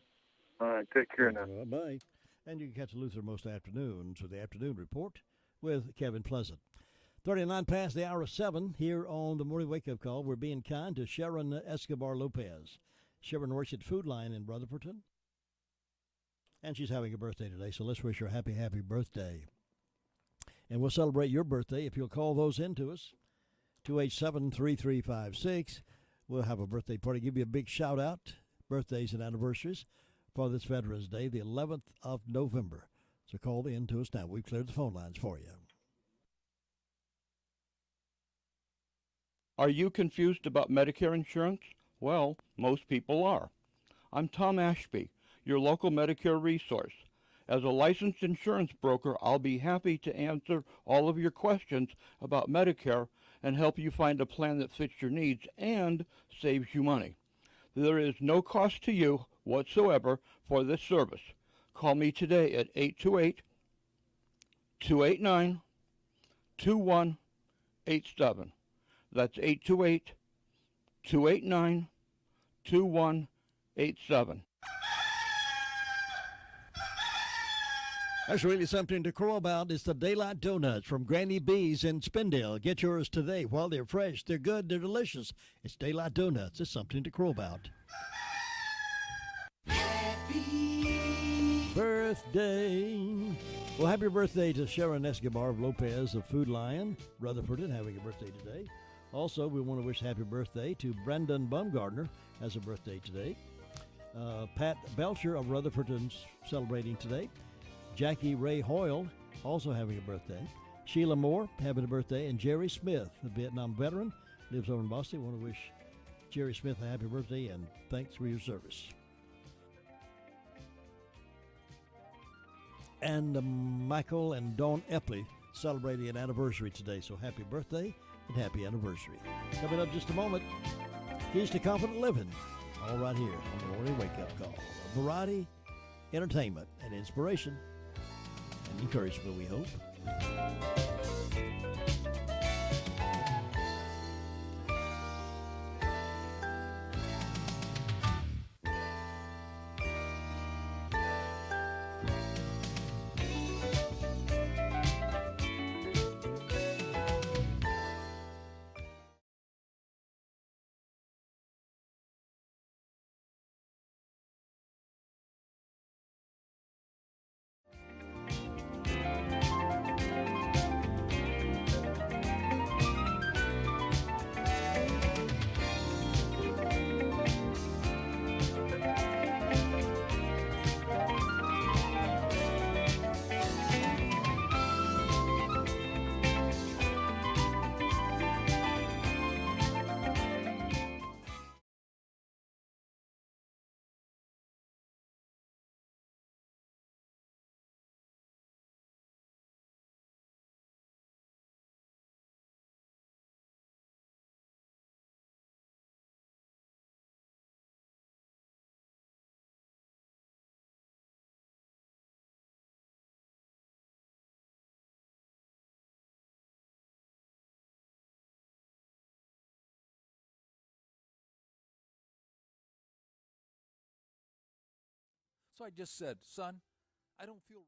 All right, take care now. Bye. And you can catch Luther most afternoons with the Afternoon Report with Kevin Pleasant. 39 past the hour of 7 here on the Morning Wake Up Call. We're being kind to Sharon Escobar Lopez. Sharon works at Food Line in Rutherfordton, and she's having a birthday today, so let's wish her happy, happy birthday. And we'll celebrate your birthday if you'll call those in to us, 287-3356. We'll have a birthday party, give you a big shout-out, birthdays and anniversaries for this Veterans Day, the 11th of November. So call in to us now. We've cleared the phone lines for you. Are you confused about Medicare insurance? Well, most people are. I'm Tom Ashby, your local Medicare resource. As a licensed insurance broker, I'll be happy to answer all of your questions about Medicare and help you find a plan that fits your needs and saves you money. There is no cost to you whatsoever for this service. Call me today at 828-289-2187. That's 828-289-2187. That's really something to crow about. It's the Daylight Donuts from Granny B's in Spindale. Get yours today while they're fresh. They're good. They're delicious. It's Daylight Donuts. It's something to crow about. Happy birthday. Well, happy birthday to Sharon Escobar of Lopez of Food Lion, Rutherfordton, having a birthday today. Also, we want to wish happy birthday to Brandon Bumgardner, has a birthday today. Pat Belcher of Rutherfordton's celebrating today. Jackie Ray Hoyle, also having a birthday. Sheila Moore, having a birthday. And Jerry Smith, a Vietnam veteran, lives over in Boston. Want to wish Jerry Smith a happy birthday and thanks for your service. And Michael and Dawn Epley celebrating an anniversary today. So happy birthday and happy anniversary. Coming up just a moment, Keys to Confident Living, all right here on the Morning Wake Up Call. Variety, entertainment, and inspiration. And encouragement, we hope. So I just said, son, I don't feel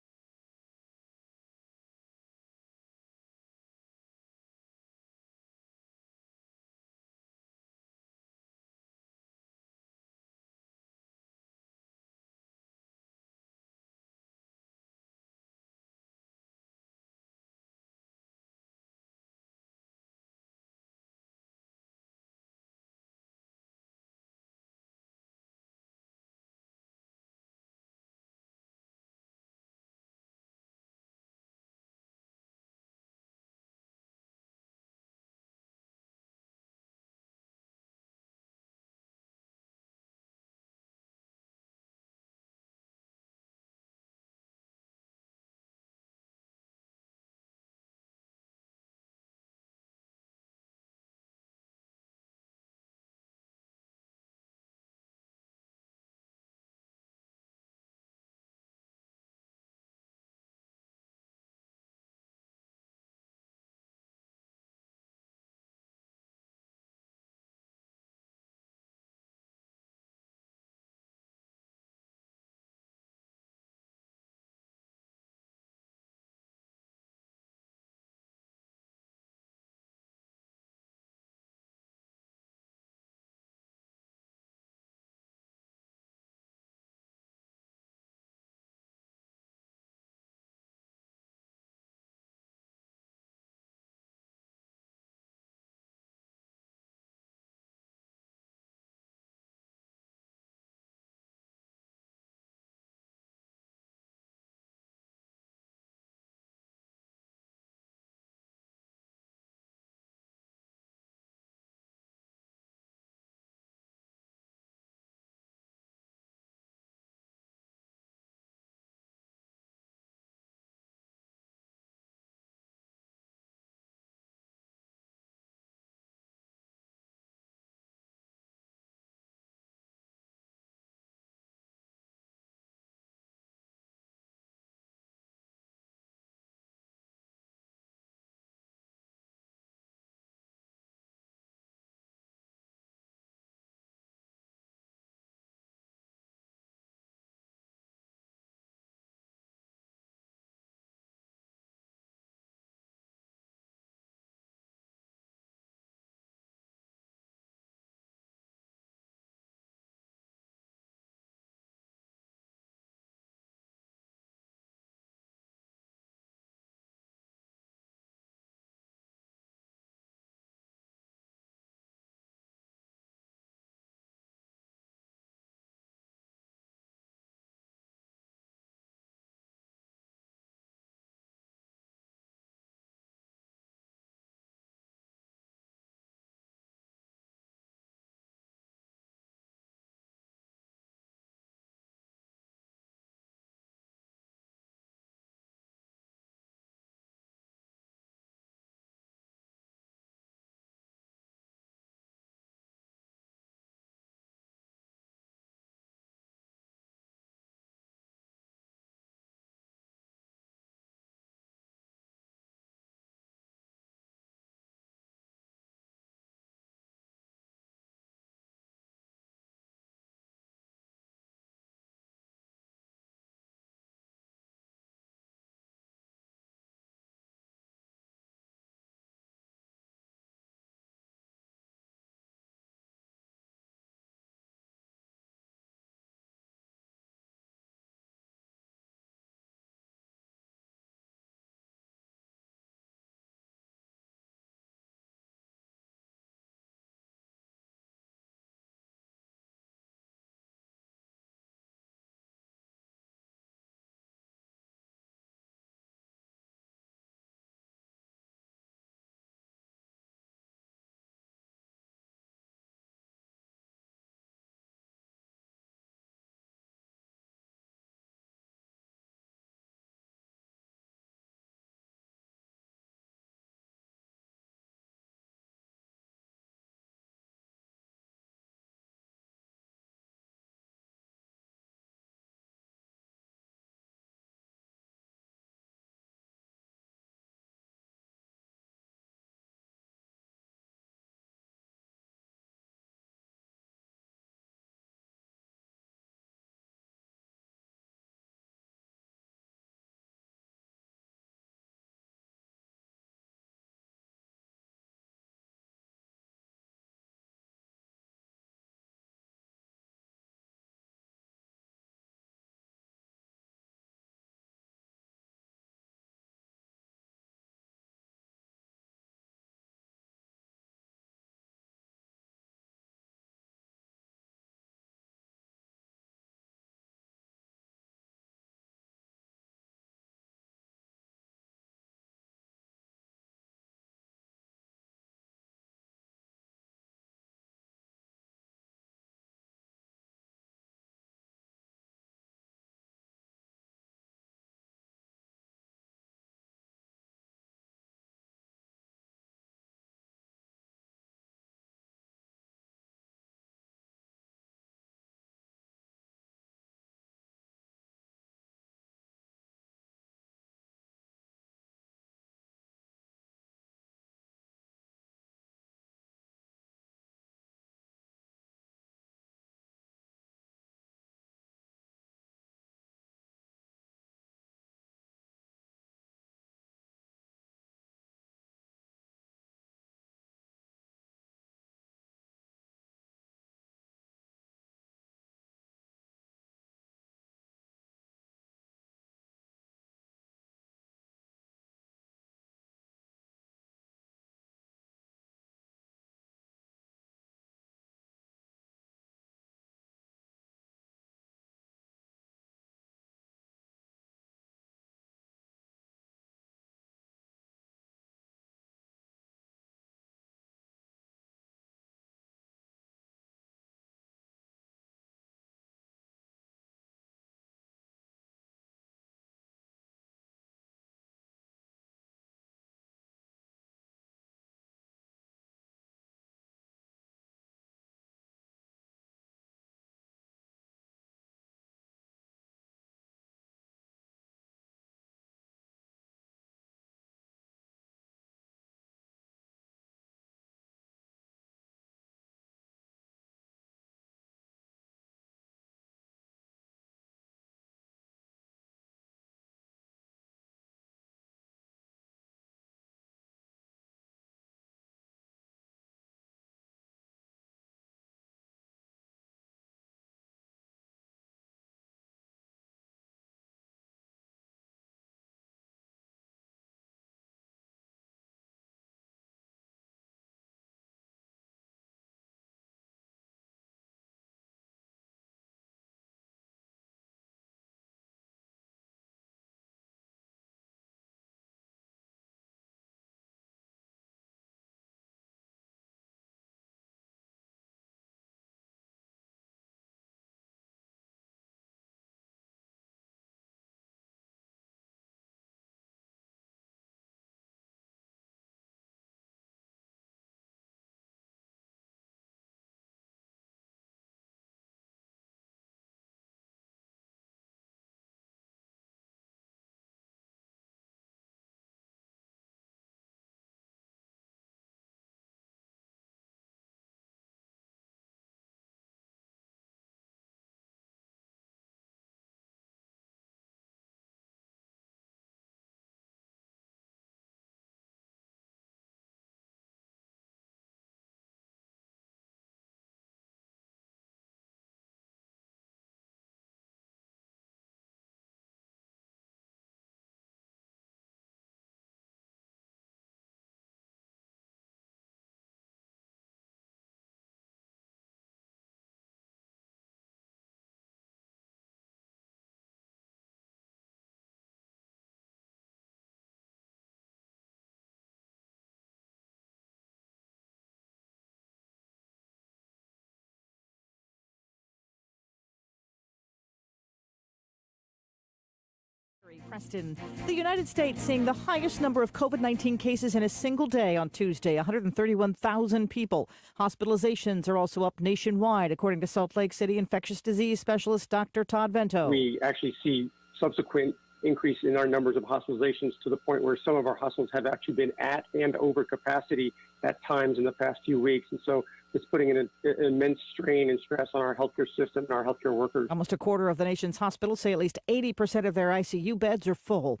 Preston. The United States seeing the highest number of COVID-19 cases in a single day on Tuesday, 131,000 people. Hospitalizations are also up nationwide, according to Salt Lake City infectious disease specialist Dr. Todd Vento. We actually see subsequent increase in our numbers of hospitalizations to the point where some of our hospitals have actually been at and over capacity at times in the past few weeks. And so it's putting an immense strain and stress on our healthcare system and our healthcare workers. Almost a quarter of the nation's hospitals say at least 80% of their ICU beds are full.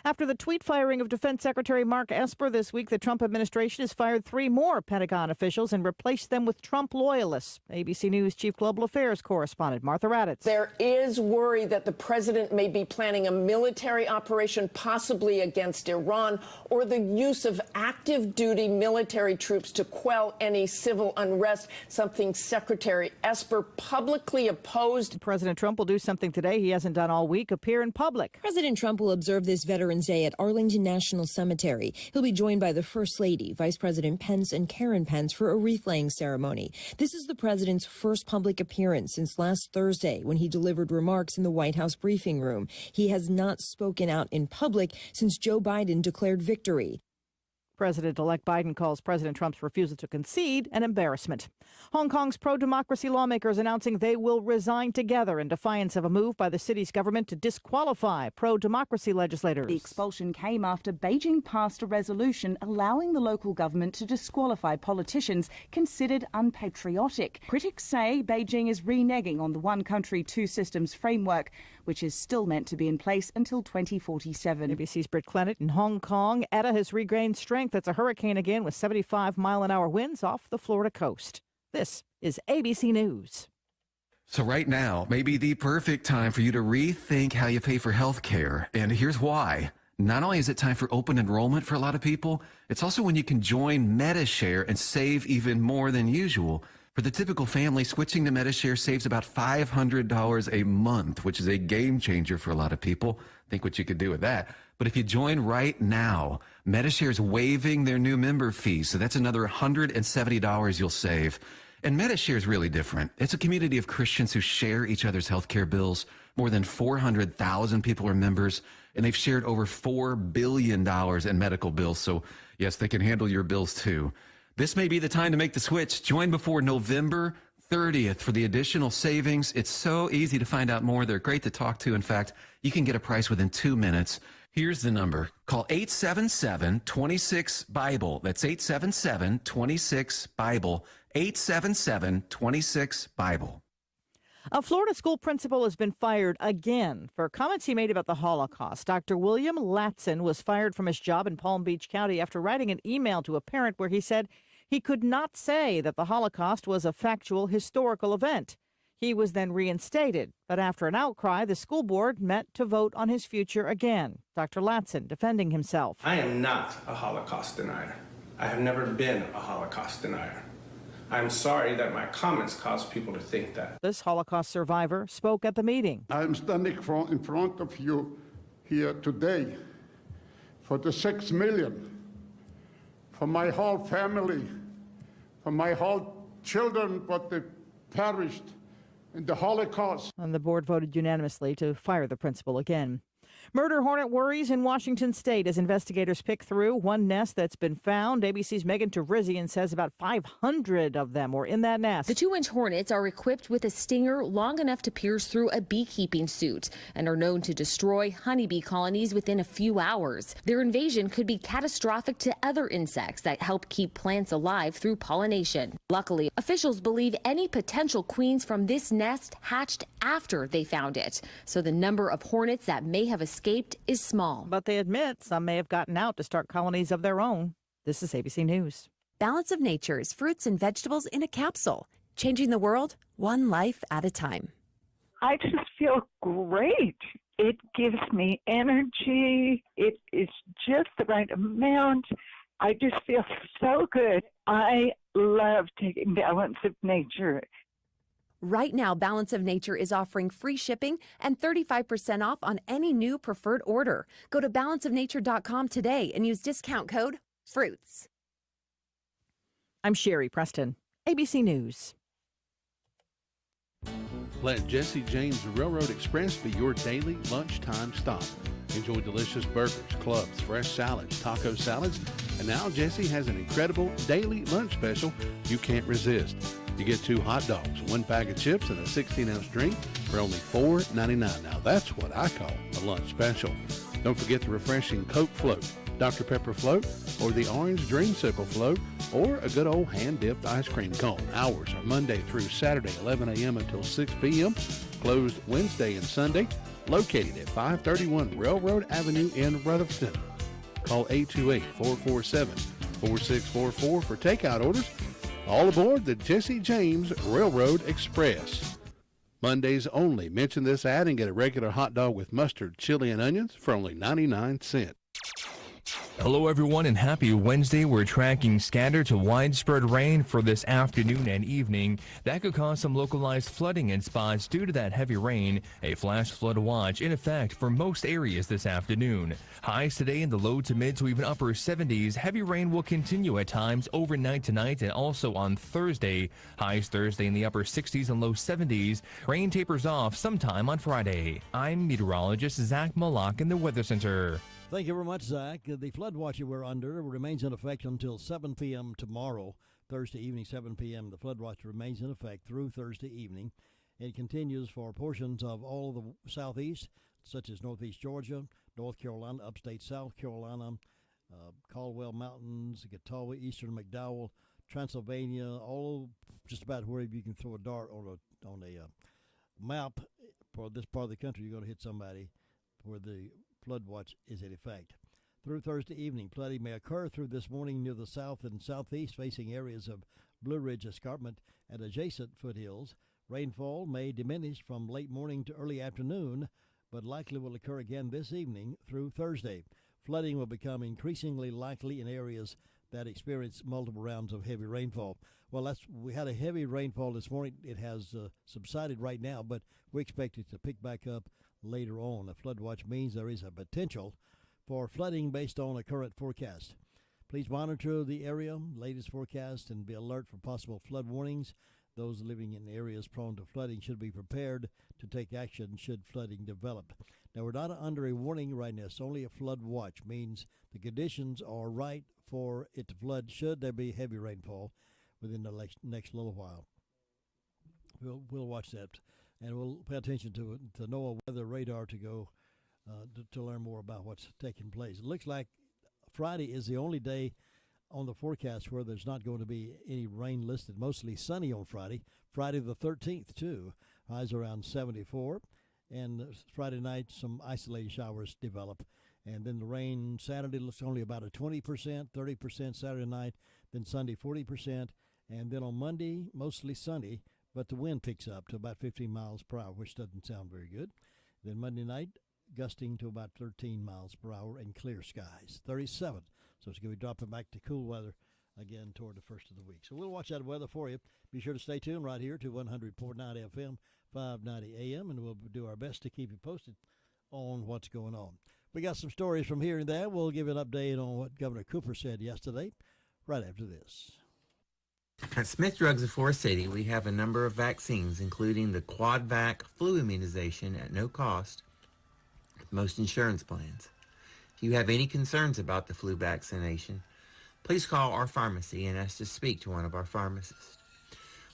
After the tweet firing of Defense Secretary Mark Esper this week, the Trump administration has fired 3 more Pentagon officials and replaced them with Trump loyalists. ABC News Chief Global Affairs correspondent Martha Raddatz. There is worry that the president may be planning a military operation possibly against Iran or the use of active duty military troops to quell any civil unrest, something Secretary Esper publicly opposed. President Trump will do something today he hasn't done all week, appear in public. President Trump will observe this Veterans Day at Arlington National Cemetery. He'll be joined by the First Lady, Vice President Pence, and Karen Pence for a wreath-laying ceremony. This is the president's first public appearance since last Thursday when he delivered remarks in the White House briefing room. He has not spoken out in public since Joe Biden declared victory. President-elect Biden calls President Trump's refusal to concede an embarrassment. Hong Kong's pro-democracy lawmakers announcing they will resign together in defiance of a move by the city's government to disqualify pro-democracy legislators. The expulsion came after Beijing passed a resolution allowing the local government to disqualify politicians considered unpatriotic. Critics say Beijing is reneging on the one country, two systems framework, which is still meant to be in place until 2047. ABC's Britt Clennett in Hong Kong. Eta has regained strength. It's a hurricane again with 75-mile-an-hour winds off the Florida coast. This is ABC News. So right now may be the perfect time for you to rethink how you pay for health care. And here's why. Not only is it time for open enrollment for a lot of people, it's also when you can join MediShare and save even more than usual. For the typical family, switching to MediShare saves about $500 a month, which is a game changer for a lot of people. Think what you could do with that. But if you join right now, MediShare is waiving their new member fees, so that's another $170 you'll save. And MediShare is really different. It's a community of Christians who share each other's healthcare bills. More than 400,000 people are members, and they've shared over $4 billion in medical bills. So, yes, they can handle your bills too. This may be the time to make the switch. Join before November 30th for the additional savings. It's so easy to find out more. They're great to talk to. In fact, you can get a price within 2 minutes. Here's the number. Call 877-26-BIBLE. That's 877-26-BIBLE. 877-26-BIBLE. A Florida school principal has been fired again for comments he made about the Holocaust. Dr. William Latson was fired from his job in Palm Beach County after writing an email to a parent where he said he could not say that the Holocaust was a factual historical event. He was then reinstated, but after an outcry, the school board met to vote on his future again. Dr. Latson defending himself. I am not a Holocaust denier. I have never been a Holocaust denier. I'm sorry that my comments caused people to think that. This Holocaust survivor spoke at the meeting. I'm standing in front of you here today for the 6 million, for my whole family, for my whole children, but they perished in the Holocaust. And the board voted unanimously to fire the principal again. Murder hornet worries in Washington state as investigators pick through one nest that's been found. ABC's Megan Tavrizian says about 500 of them were in that nest. The 2-inch hornets are equipped with a stinger long enough to pierce through a beekeeping suit and are known to destroy honeybee colonies within a few hours. Their invasion could be catastrophic to other insects that help keep plants alive through pollination. Luckily, officials believe any potential queens from this nest hatched after they found it, so the number of hornets that may have escaped is small. But they admit some may have gotten out to start colonies of their own. This is ABC News. Balance of Nature's fruits and vegetables in a capsule, changing the world one life at a time. I just feel great. It gives me energy. It is just the right amount. I just feel so good. I love taking Balance of Nature. Right now, Balance of Nature is offering free shipping and 35% off on any new preferred order. Go to balanceofnature.com today and use discount code FRUITS. I'm Sherry Preston, ABC News. Let Jesse James Railroad Express be your daily lunchtime stop. Enjoy delicious burgers, clubs, fresh salads, taco salads, and now Jesse has an incredible daily lunch special you can't resist. You get 2 hot dogs, 1 bag of chips, and a 16-ounce drink for only $4.99. Now that's what I call a lunch special. Don't forget the refreshing Coke Float, Dr. Pepper Float, or the Orange Dreamsicle Float, or a good old hand-dipped ice cream cone. Hours are Monday through Saturday, 11 a.m. until 6 p.m., closed Wednesday and Sunday, located at 531 Railroad Avenue in Rutherford. Call 828-447-4644 for takeout orders. All aboard the Jesse James Railroad Express. Mondays only. Mention this ad and get a regular hot dog with mustard, chili, and onions for only 99 cents. Hello everyone and happy Wednesday. We're tracking scattered to widespread rain for this afternoon and evening. That could cause some localized flooding in spots due to that heavy rain. A flash flood watch in effect for most areas this afternoon. Highs today in the low to mid to even upper 70s. Heavy rain will continue at times overnight tonight and also on Thursday. Highs Thursday in the upper 60s and low 70s. Rain tapers off sometime on Friday. I'm meteorologist Zach Malak in the Weather Center. Thank you very much, Zach. The flood watch we're under remains in effect until 7 p.m. tomorrow, Thursday evening, 7 p.m. The flood watch remains in effect through Thursday evening. It continues for portions of all of the southeast, such as northeast Georgia, North Carolina, upstate South Carolina, Caldwell Mountains, Gatawa, eastern McDowell, Transylvania, all just about wherever you can throw a dart on a map for this part of the country. You're going to hit somebody where the flood watch is in effect. Through Thursday evening, flooding may occur through this morning near the south and southeast, facing areas of Blue Ridge Escarpment and adjacent foothills. Rainfall may diminish from late morning to early afternoon, but likely will occur again this evening through Thursday. Flooding will become increasingly likely in areas that experience multiple rounds of heavy rainfall. Well, we had a heavy rainfall this morning. It has subsided right now, but we expect it to pick back up later on. A flood watch means there is a potential for flooding based on a current forecast. Please monitor the area, latest forecast, and be alert for possible flood warnings. Those living in areas prone to flooding should be prepared to take action should flooding develop. Now, we're not under a warning right now. It's only a flood watch, means the conditions are right for it to flood should there be heavy rainfall within the next little while. We'll watch that, and we'll pay attention to NOAA weather radar to go to learn more about what's taking place. It looks like Friday is the only day on the forecast where there's not going to be any rain listed. Mostly sunny on Friday. Friday the 13th, too. Highs around 74. And Friday night, some isolated showers develop. And then the rain Saturday looks only about a 20%, 30% Saturday night. Then Sunday, 40%. And then on Monday, mostly sunny, but the wind picks up to about 15 miles per hour, which doesn't sound very good. Then Monday night, gusting to about 13 miles per hour and clear skies, 37. So it's going to be dropping back to cool weather again toward the first of the week. So we'll watch that weather for you. Be sure to stay tuned right here to 100.9 FM, 590 AM, and we'll do our best to keep you posted on what's going on. We got some stories from here and there. We'll give an update on what Governor Cooper said yesterday right after this. At Smith Drugs of Forest City, we have a number of vaccines, including the Quad-Vac flu immunization at no cost with most insurance plans. If you have any concerns about the flu vaccination, please call our pharmacy and ask to speak to one of our pharmacists.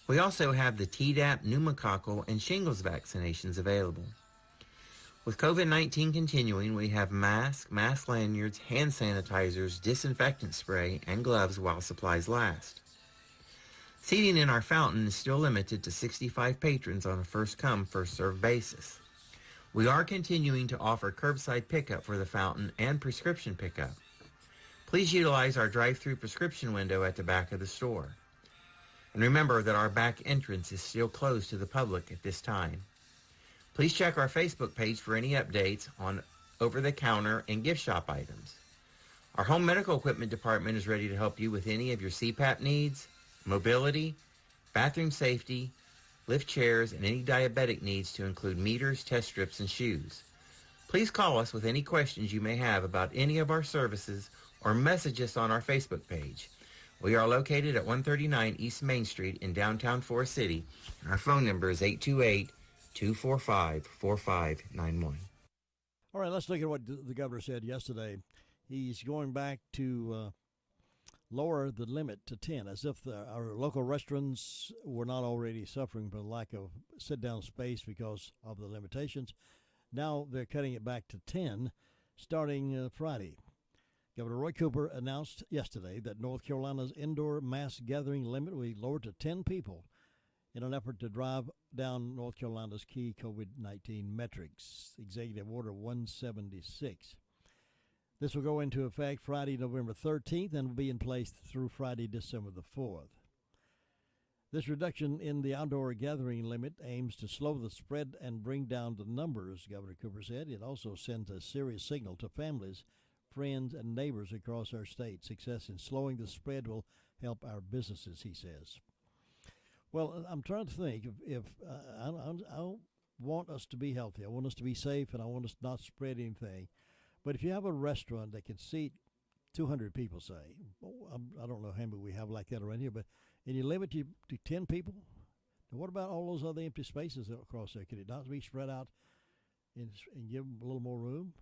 We also have the Tdap, pneumococcal, and shingles vaccinations available. With COVID-19 continuing, we have masks, mask lanyards, hand sanitizers, disinfectant spray, and gloves while supplies last. Seating in our fountain is still limited to 65 patrons on a first-come, first-served basis. We are continuing to offer curbside pickup for the fountain and prescription pickup. Please utilize our drive-through prescription window at the back of the store. And remember that our back entrance is still closed to the public at this time. Please check our Facebook page for any updates on over-the-counter and gift shop items. Our home medical equipment department is ready to help you with any of your CPAP needs, mobility, bathroom safety, lift chairs, and any diabetic needs to include meters, test strips, and shoes. Please call us with any questions you may have about any of our services or message us on our Facebook page. We are located at 139 East Main Street in downtown Forest City, and our phone number is 828-245-4591. All right, let's look at what the governor said yesterday. He's going back to lower the limit to 10, as if our local restaurants were not already suffering from lack of sit-down space because of the limitations. Now they're cutting it back to 10 starting Friday. Governor Roy Cooper announced yesterday that North Carolina's indoor mass gathering limit will be lowered to 10 people in an effort to drive down North Carolina's key COVID-19 metrics. Executive Order 176. This will go into effect Friday, November 13th, and will be in place through Friday, December the 4th. This reduction in the outdoor gathering limit aims to slow the spread and bring down the numbers, Governor Cooper said. It also sends a serious signal to families, friends, and neighbors across our state. Success in slowing the spread will help our businesses, he says. Well, I'm trying to think if I want us to be healthy. I want us to be safe, and I want us to not spread anything. But if you have a restaurant that can seat 200 people, say, I don't know how many we have like that around here, but and you limit you to 10 people, now what about all those other empty spaces across there? Could it not be spread out and give them a little more room?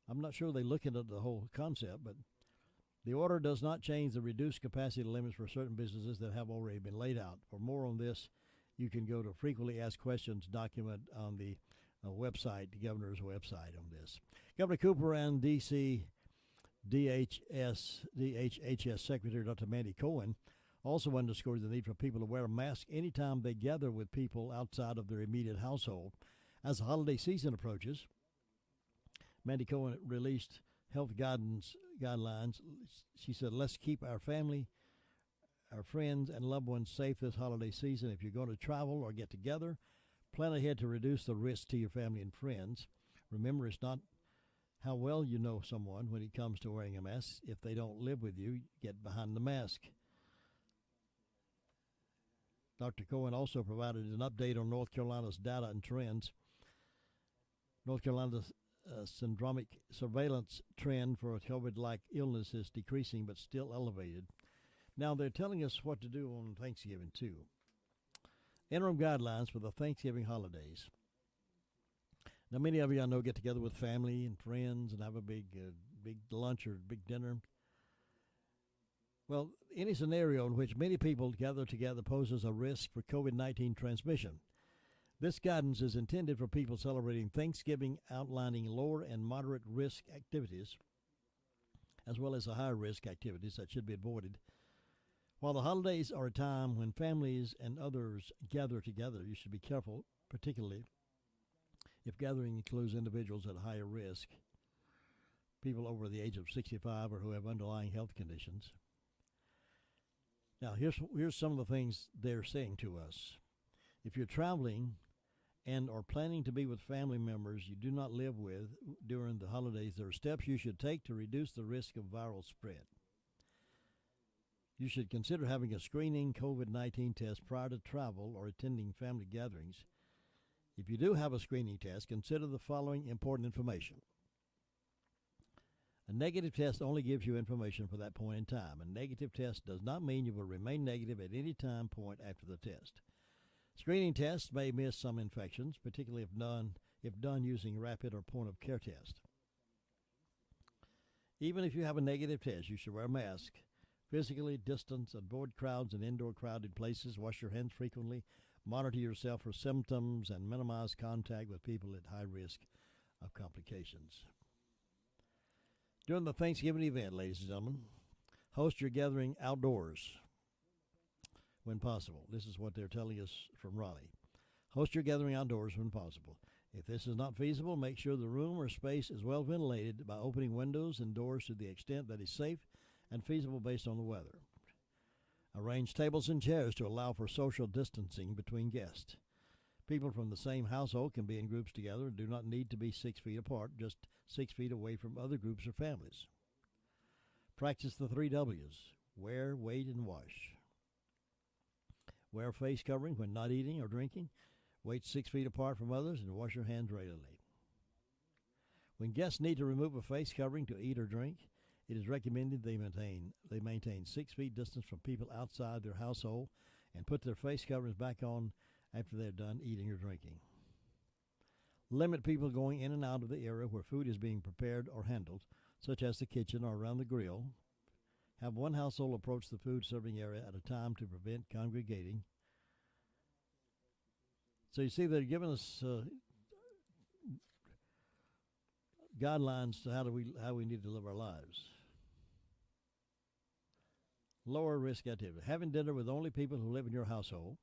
I'm not sure they're looking at the whole concept, but the order does not change the reduced capacity limits for certain businesses that have already been laid out. For more on this, you can go to Frequently Asked Questions document on the website, the governor's website on this. Governor Cooper and D.C. DHHS Secretary Dr. Mandy Cohen also underscored the need for people to wear a mask anytime they gather with people outside of their immediate household. As the holiday season approaches, Mandy Cohen released health guidelines. She said, let's keep our family, our friends, and loved ones safe this holiday season. If you're going to travel or get together, plan ahead to reduce the risk to your family and friends. Remember, it's not how well you know someone when it comes to wearing a mask. If they don't live with you, get behind the mask. Dr. Cohen also provided an update on North Carolina's data and trends. North Carolina's syndromic surveillance trend for COVID-like illness is decreasing but still elevated. Now they're telling us what to do on Thanksgiving too. Interim guidelines for the Thanksgiving holidays. Now many of you I know get together with family and friends and have a big lunch or big dinner. Well, any scenario in which many people gather together poses a risk for COVID-19 transmission. This guidance is intended for people celebrating Thanksgiving, outlining lower and moderate risk activities, as well as the higher risk activities that should be avoided. While the holidays are a time when families and others gather together, you should be careful, particularly if gathering includes individuals at higher risk, people over the age of 65 or who have underlying health conditions. Now, here's some of the things they're saying to us. If you're traveling and are planning to be with family members you do not live with during the holidays, there are steps you should take to reduce the risk of viral spread. You should consider having a screening COVID-19 test prior to travel or attending family gatherings. If you do have a screening test, consider the following important information. A negative test only gives you information for that point in time. A negative test does not mean you will remain negative at any time point after the test. Screening tests may miss some infections, particularly if done using rapid or point-of-care test. Even if you have a negative test, you should wear a mask. Physically distance, avoid crowds and indoor crowded places, wash your hands frequently, monitor yourself for symptoms, and minimize contact with people at high risk of complications. During the Thanksgiving event, ladies and gentlemen, host your gathering outdoors when possible. This is what they're telling us from Raleigh. Host your gathering outdoors when possible. If this is not feasible, make sure the room or space is well ventilated by opening windows and doors to the extent that is safe and feasible based on the weather. Arrange tables and chairs to allow for social distancing between guests. People from the same household can be in groups together and do not need to be 6 feet apart, just 6 feet away from other groups or families. Practice the 3 W's. Wear, wait, and wash. Wear a face covering when not eating or drinking. Wait 6 feet apart from others and wash your hands regularly. When guests need to remove a face covering to eat or drink, it is recommended they maintain 6 feet distance from people outside their household and put their face coverings back on after they're done eating or drinking. Limit people going in and out of the area where food is being prepared or handled, such as the kitchen or around the grill. Have one household approach the food serving area at a time to prevent congregating. So you see, they're giving us guidelines to how we need to live our lives. Lower risk activity. Having dinner with only people who live in your household.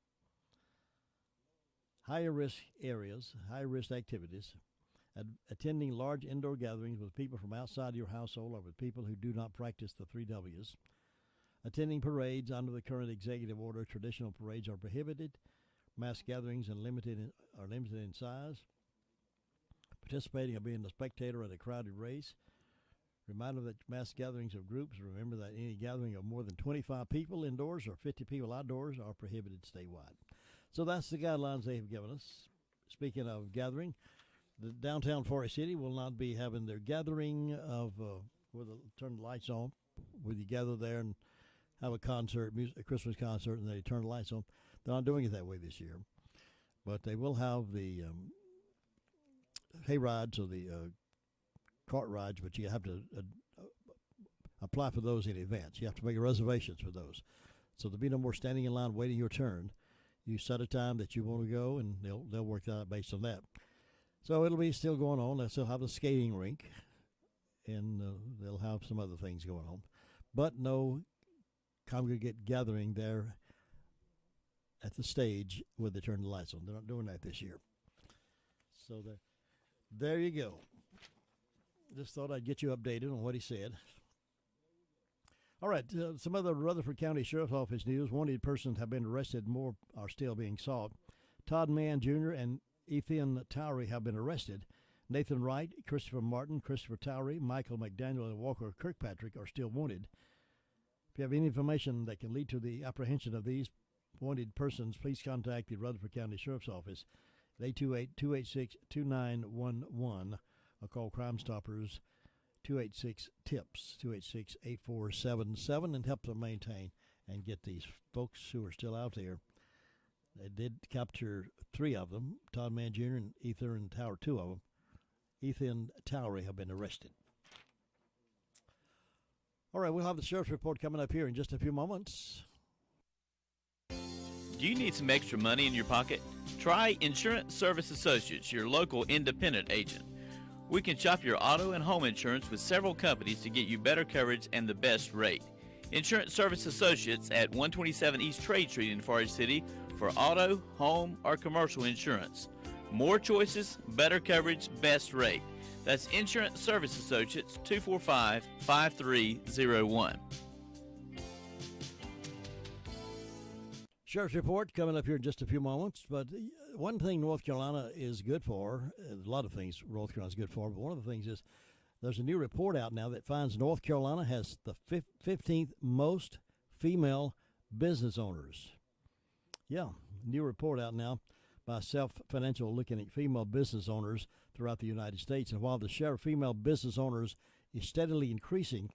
Higher risk areas, high risk activities. Attending large indoor gatherings with people from outside your household or with people who do not practice the 3 W's. Attending parades under the current executive order. Traditional parades are prohibited. Mass gatherings are limited in size. Participating or being a spectator at a crowded race. Reminder that mass gatherings of groups, remember that any gathering of more than 25 people indoors or 50 people outdoors are prohibited statewide. So that's the guidelines they have given us. Speaking of gathering, the downtown Forest City will not be having their gathering of where they turn the lights on, where you gather there and have a concert, a Christmas concert, and they turn the lights on. They're not doing it that way this year, but they will have the hay rides or the cart rides, but you have to apply for those in advance. You have to make reservations for those. So there'll be no more standing in line waiting your turn. You set a time that you want to go, and they'll work that out based on that. So it'll be still going on. They'll still have the skating rink, and they'll have some other things going on. But no congregate gathering there at the stage where they turn the lights on. They're not doing that this year. So there you go. Just thought I'd get you updated on what he said. All right, some other Rutherford County Sheriff's Office news. Wanted persons have been arrested. More are still being sought. Todd Mann Jr. and Ethan Towery have been arrested. Nathan Wright, Christopher Martin, Christopher Towery, Michael McDaniel, and Walker Kirkpatrick are still wanted. If you have any information that can lead to the apprehension of these wanted persons, please contact the Rutherford County Sheriff's Office at 828-286-2911 or call Crime Stoppers 286-TIPS, 286-8477, and help them maintain and get these folks who are still out there. They did capture 3 of them, Todd Mann Jr. and Ethan Towery, 2 of them. Ethan Towery have been arrested. All right, we'll have the sheriff's report coming up here in just a few moments. Do you need some extra money in your pocket? Try Insurance Service Associates, your local independent agent. We can shop your auto and home insurance with several companies to get you better coverage and the best rate. Insurance Service Associates at 127 East Trade Street in Forest City for auto, home, or commercial insurance. More choices, better coverage, best rate. That's Insurance Service Associates, 245-5301. Sheriff's report coming up here in just a few moments. But one thing North Carolina is good for, a lot of things North Carolina is good for, but one of the things is there's a new report out now that finds North Carolina has the 15th most female business owners. Yeah, new report out now by Self Financial looking at female business owners throughout the United States. And while the share of female business owners is steadily increasing,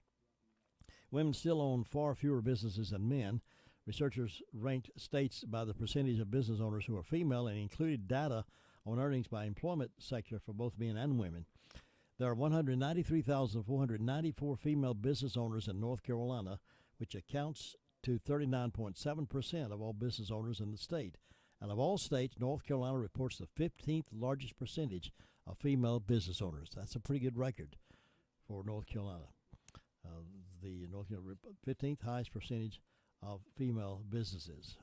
women still own far fewer businesses than men. Researchers ranked states by the percentage of business owners who are female and included data on earnings by employment sector for both men and women. There are 193,494 female business owners in North Carolina, which accounts to 39.7% of all business owners in the state. And of all states, North Carolina reports the 15th largest percentage of female business owners. That's a pretty good record for North Carolina. The North Carolina 15th highest percentage of female businesses.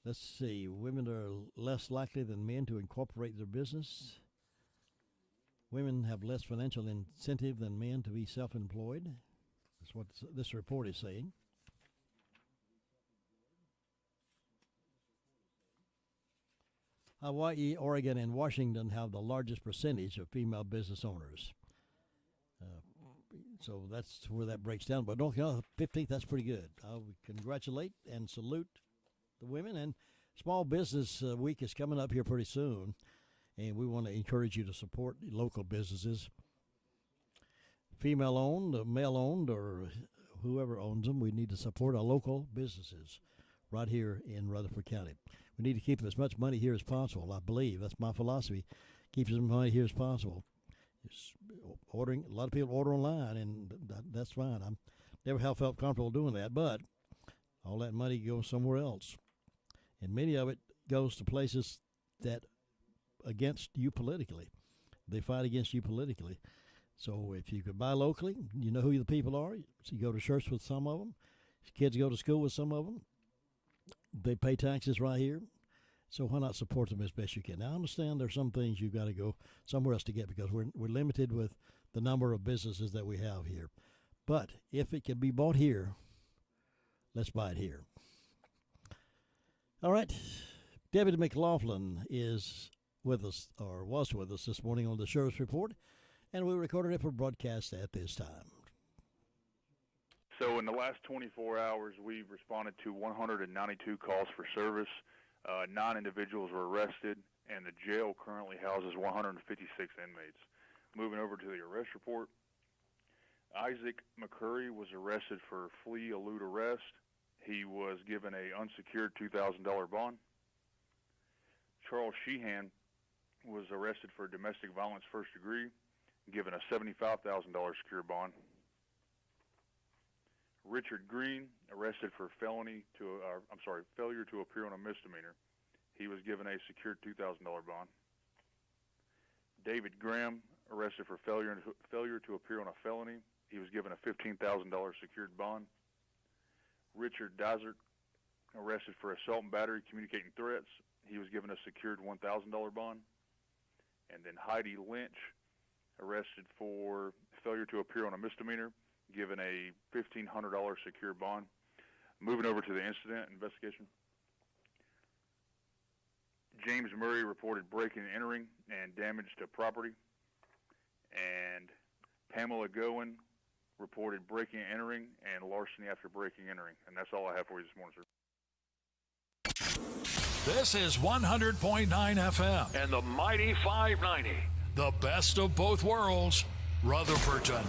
Let's see. Women are less likely than men to incorporate their business. Women have less financial incentive than men to be self-employed. That's what this report is saying. Hawaii, Oregon, and Washington have the largest percentage of female business owners. So that's where that breaks down. But North Carolina, 15th, that's pretty good. We congratulate and salute the women. And Small Business Week is coming up here pretty soon. And we want to encourage you to support local businesses. Female-owned, male-owned, or whoever owns them, we need to support our local businesses right here in Rutherford County. We need to keep as much money here as possible. I believe that's my philosophy. Keep as much money here as possible. Just ordering. A lot of people order online, and that's fine. I'm never have felt comfortable doing that, but all that money goes somewhere else, and many of it goes to places that against you politically. They fight against you politically. So if you could buy locally, you know who the people are. So you go to church with some of them. Kids go to school with some of them. They pay taxes right here. So why not support them as best you can? Now, I understand there's some things you've got to go somewhere else to get because we're limited with the number of businesses that we have here. But if it can be bought here, let's buy it here. All right. David McLaughlin is with us, or was with us this morning on the Sheriff's Report, and we recorded it for broadcast at this time. So in the last 24 hours, we've responded to 192 calls for service. 9 individuals were arrested, and the jail currently houses 156 inmates. Moving over to the arrest report, Isaac McCurry was arrested for flee elude arrest. He was given a unsecured $2,000 bond. Charles Sheehan was arrested for domestic violence first degree, given a $75,000 secured bond. Richard Green arrested for failure to appear on a misdemeanor. He was given a secured $2,000 bond. David Graham arrested for failure to appear on a felony. He was given a $15,000 secured bond. Richard Dysert arrested for assault and battery communicating threats. He was given a secured $1,000 bond. And then Heidi Lynch arrested for failure to appear on a misdemeanor, given a $1,500 secure bond. Moving over to the incident investigation. James Murray reported breaking and entering and damage to property. And Pamela Goen reported breaking and entering and larceny after breaking and entering. And that's all I have for you this morning, sir. This is 100.9 FM and the mighty 590. The best of both worlds, Rutherfordton.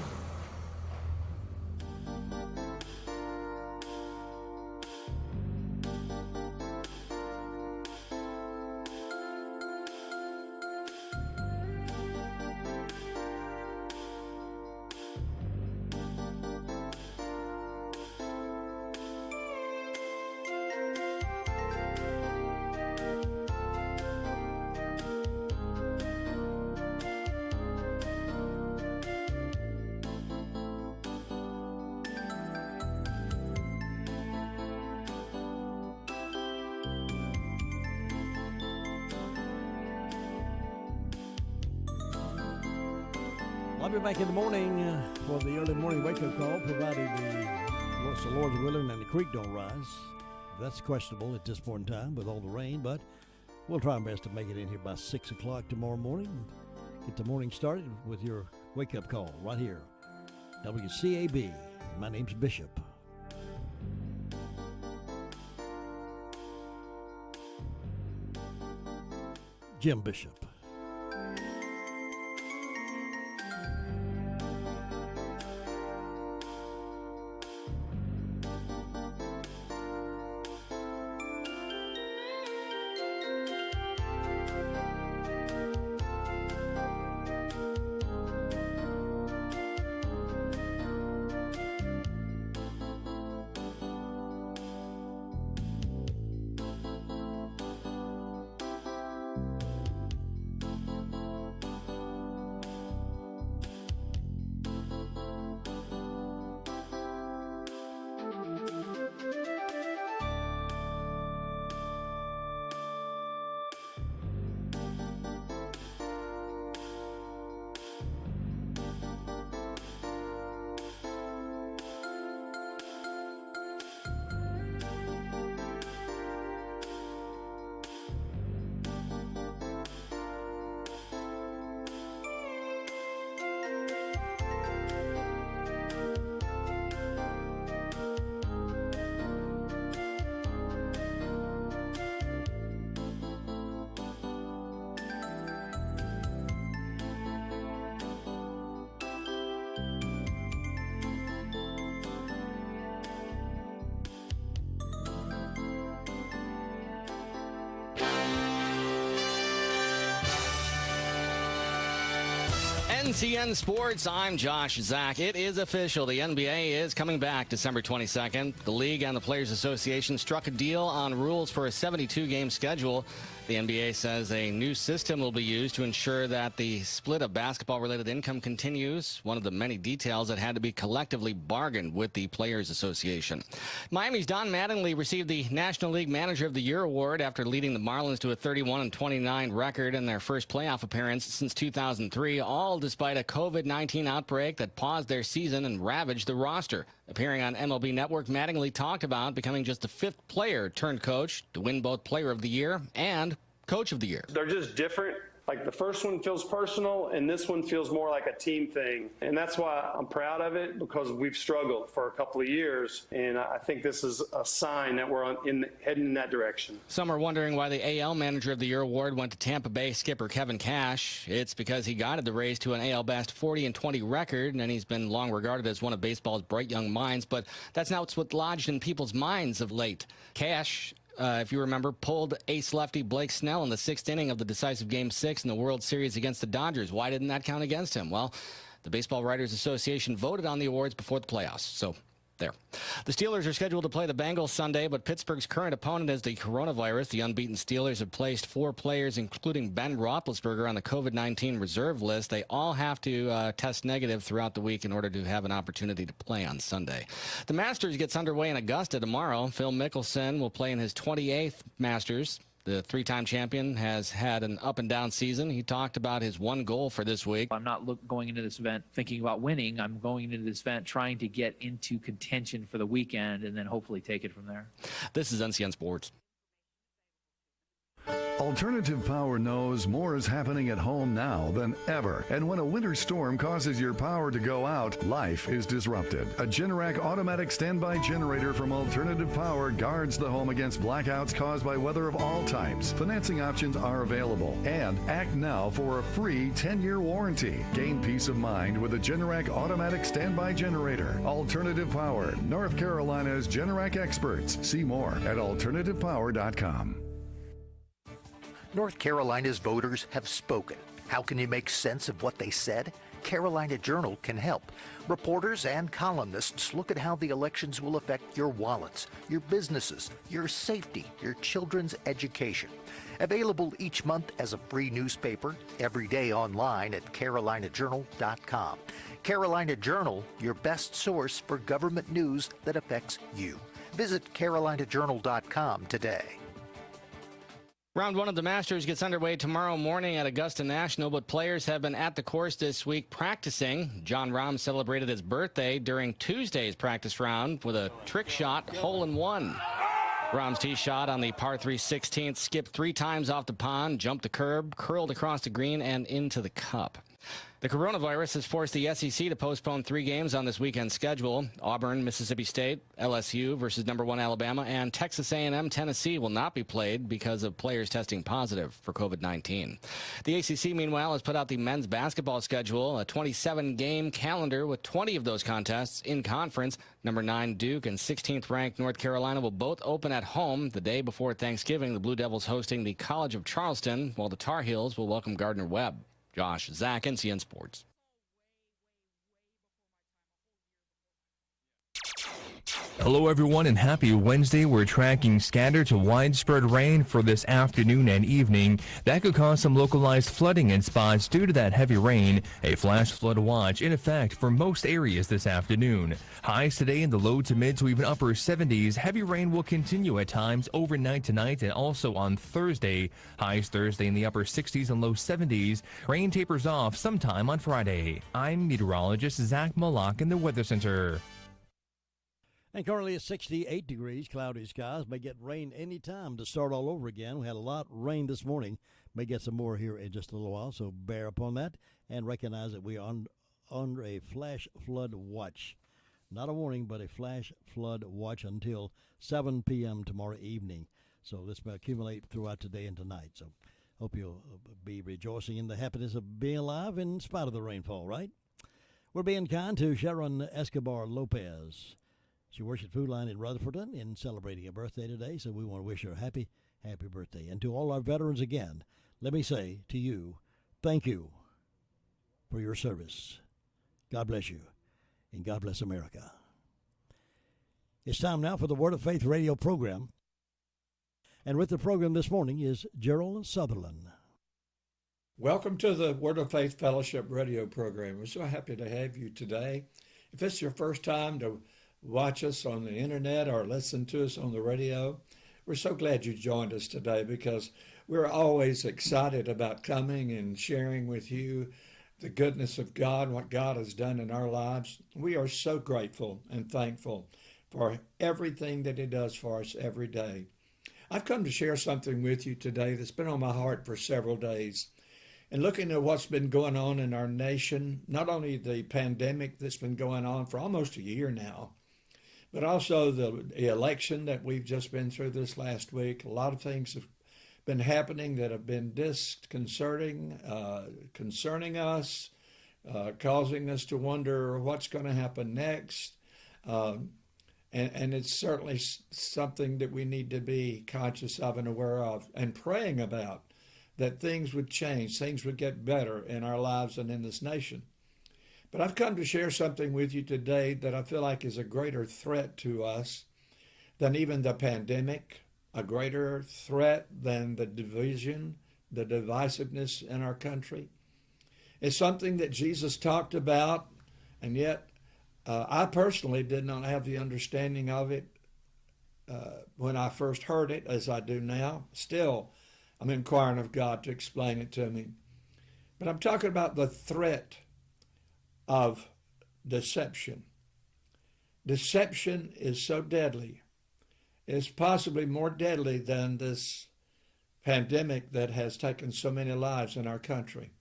I'll be back in the morning for the early morning wake-up call, provided the Lord's willing and the creek don't rise. That's questionable at this point in time with all the rain, but we'll try our best to make it in here by 6 o'clock tomorrow morning. Get the morning started with your wake-up call right here. WCAB. My name's Bishop. Jim Bishop. NCN Sports, I'm Josh Zach. It is official. The NBA is coming back December 22nd. The league and the Players Association struck a deal on rules for a 72-game schedule. The NBA says a new system will be used to ensure that the split of basketball-related income continues, one of the many details that had to be collectively bargained with the Players Association. Miami's Don Mattingly received the National League Manager of the Year award after leading the Marlins to a 31-29 record in their first playoff appearance since 2003, all despite a COVID-19 outbreak that paused their season and ravaged the roster. Appearing on MLB Network, Mattingly talked about becoming just the fifth player turned coach to win both Player of the Year and Coach of the Year. They're just different. Like the first one feels personal and this one feels more like a team thing. And that's why I'm proud of it, because we've struggled for a couple of years. And I think this is a sign that we're heading in that direction. Some are wondering why the AL Manager of the Year award went to Tampa Bay skipper Kevin Cash. It's because he guided the Rays to an AL Best 40-20 record, and he's been long regarded as one of baseball's bright young minds. But that's not what's lodged in people's minds of late. Cash, if you remember, pulled ace lefty Blake Snell in the sixth inning of the decisive Game 6 in the World Series against the Dodgers. Why didn't that count against him? Well, the Baseball Writers Association voted on the awards before the playoffs, so there. The Steelers are scheduled to play the Bengals Sunday, but Pittsburgh's current opponent is the coronavirus. The unbeaten Steelers have placed 4 players, including Ben Roethlisberger, on the COVID-19 reserve list. They all have to test negative throughout the week in order to have an opportunity to play on Sunday. The Masters gets underway in Augusta tomorrow. Phil Mickelson will play in his 28th Masters. The 3-time champion has had an up-and-down season. He talked about his one goal for this week. I'm not going into this event thinking about winning. I'm going into this event trying to get into contention for the weekend and then hopefully take it from there. This is NCN Sports. Alternative Power knows more is happening at home now than ever. And when a winter storm causes your power to go out, life is disrupted. A Generac automatic standby generator from Alternative Power guards the home against blackouts caused by weather of all types. Financing options are available. And act now for a free 10-year warranty. Gain peace of mind with a Generac automatic standby generator. Alternative Power, North Carolina's Generac experts. See more at alternativepower.com. North Carolina's voters have spoken. How can you make sense of what they said? Carolina Journal can help. Reporters and columnists look at how the elections will affect your wallets, your businesses, your safety, your children's education. Available each month as a free newspaper, every day online at carolinajournal.com. Carolina Journal, your best source for government news that affects you. Visit carolinajournal.com today. Round 1 of the Masters gets underway tomorrow morning at Augusta National, but players have been at the course this week practicing. Jon Rahm celebrated his birthday during Tuesday's practice round with a trick shot hole-in-one. Rahm's tee shot on the par 3 16th skipped 3 times off the pond, jumped the curb, curled across the green, and into the cup. The coronavirus has forced the SEC to postpone 3 games on this weekend's schedule. Auburn, Mississippi State, LSU versus number 1 Alabama, and Texas A&M, Tennessee will not be played because of players testing positive for COVID-19. The ACC, meanwhile, has put out the men's basketball schedule, a 27-game calendar with 20 of those contests in conference. Number 9 Duke and 16th-ranked North Carolina will both open at home. The day before Thanksgiving, the Blue Devils hosting the College of Charleston, while the Tar Heels will welcome Gardner-Webb. Josh Zach, NCN Sports. Hello, everyone, and happy Wednesday. We're tracking scattered to widespread rain for this afternoon and evening. That could cause some localized flooding in spots due to that heavy rain. A flash flood watch in effect for most areas this afternoon. Highs today in the low to mid to even upper 70s. Heavy rain will continue at times overnight tonight and also on Thursday. Highs Thursday in the upper 60s and low 70s. Rain tapers off sometime on Friday. I'm meteorologist Zach Malak in the Weather Center. And currently it's 68 degrees, cloudy skies. May get rain any time to start all over again. We had a lot of rain this morning. May get some more here in just a little while, so bear upon that and recognize that we are under a flash flood watch. Not a warning, but a flash flood watch until 7 p.m. tomorrow evening. So this may accumulate throughout today and tonight. So hope you'll be rejoicing in the happiness of being alive in spite of the rainfall, right? We're being kind to Sharon Escobar Lopez. She works at Food Line in Rutherford in celebrating a birthday today, so we want to wish her a happy birthday. And to all our veterans again, let me say to you, thank you for your service. God bless you, and God bless America. It's time now for the Word of Faith radio program. And with the program this morning is Gerald Sutherland. Welcome to the Word of Faith Fellowship radio program. We're so happy to have you today. If it's your first time to watch us on the internet or listen to us on the radio, we're so glad you joined us today, because we're always excited about coming and sharing with you the goodness of God, what God has done in our lives. We are so grateful and thankful for everything that He does for us every day. I've come to share something with you today that's been on my heart for several days. And looking at what's been going on in our nation, not only the pandemic that's been going on for almost a year now, but also the election that we've just been through this last week. A lot of things have been happening that have been disconcerting, concerning us, causing us to wonder what's going to happen next. And it's certainly something that we need to be conscious of and aware of and praying about, that things would change, things would get better in our lives and in this nation. But I've come to share something with you today that I feel like is a greater threat to us than even the pandemic, a greater threat than the division, the divisiveness in our country. It's something that Jesus talked about, and yet I personally did not have the understanding of it when I first heard it as I do now. Still, I'm inquiring of God to explain it to me. But I'm talking about the threat of deception. Deception is so deadly. It's possibly more deadly than this pandemic that has taken so many lives in our country.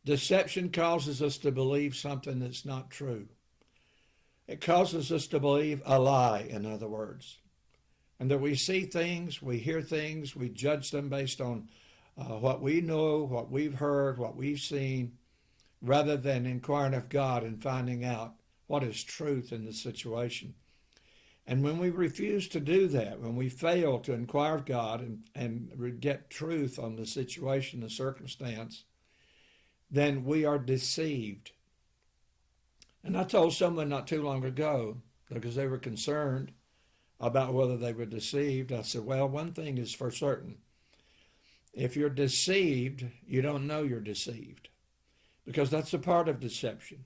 Deception causes us to believe something that's not true. It causes us to believe a lie, in other words. And that we see things, we hear things, we judge them based on what we know, what we've heard, what we've seen, rather than inquiring of God and finding out what is truth in the situation. And when we refuse to do that, when we fail to inquire of God and get truth on the situation, the circumstance, then we are deceived. And I told someone not too long ago, because they were concerned about whether they were deceived, I said, well, one thing is for certain. If you're deceived, you don't know you're deceived, because that's a part of deception.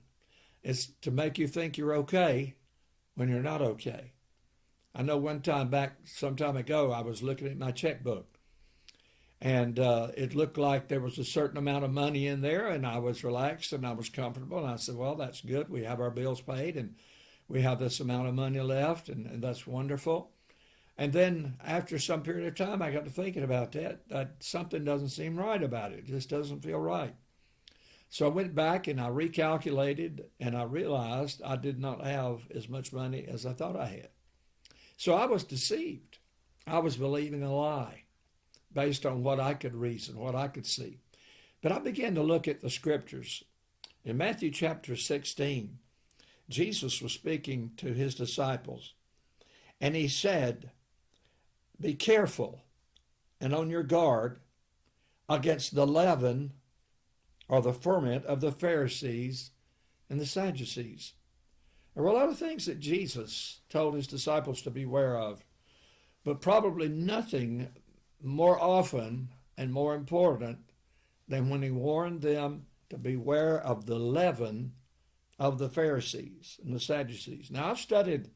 It's to make you think you're okay when you're not okay. I know one time back, some time ago, I was looking at my checkbook, and it looked like there was a certain amount of money in there, and I was relaxed and I was comfortable. And I said, well, that's good. We have our bills paid and we have this amount of money left, and that's wonderful. And then after some period of time, I got to thinking about that something doesn't seem right about it. It just doesn't feel right. So I went back and I recalculated, and I realized I did not have as much money as I thought I had. So I was deceived. I was believing a lie based on what I could reason, what I could see. But I began to look at the scriptures. In Matthew chapter 16, Jesus was speaking to his disciples, and he said, be careful and on your guard against the leaven or the ferment of the Pharisees and the Sadducees. There were a lot of things that Jesus told his disciples to beware of, but probably nothing more often and more important than when he warned them to beware of the leaven of the Pharisees and the Sadducees. Now, I've studied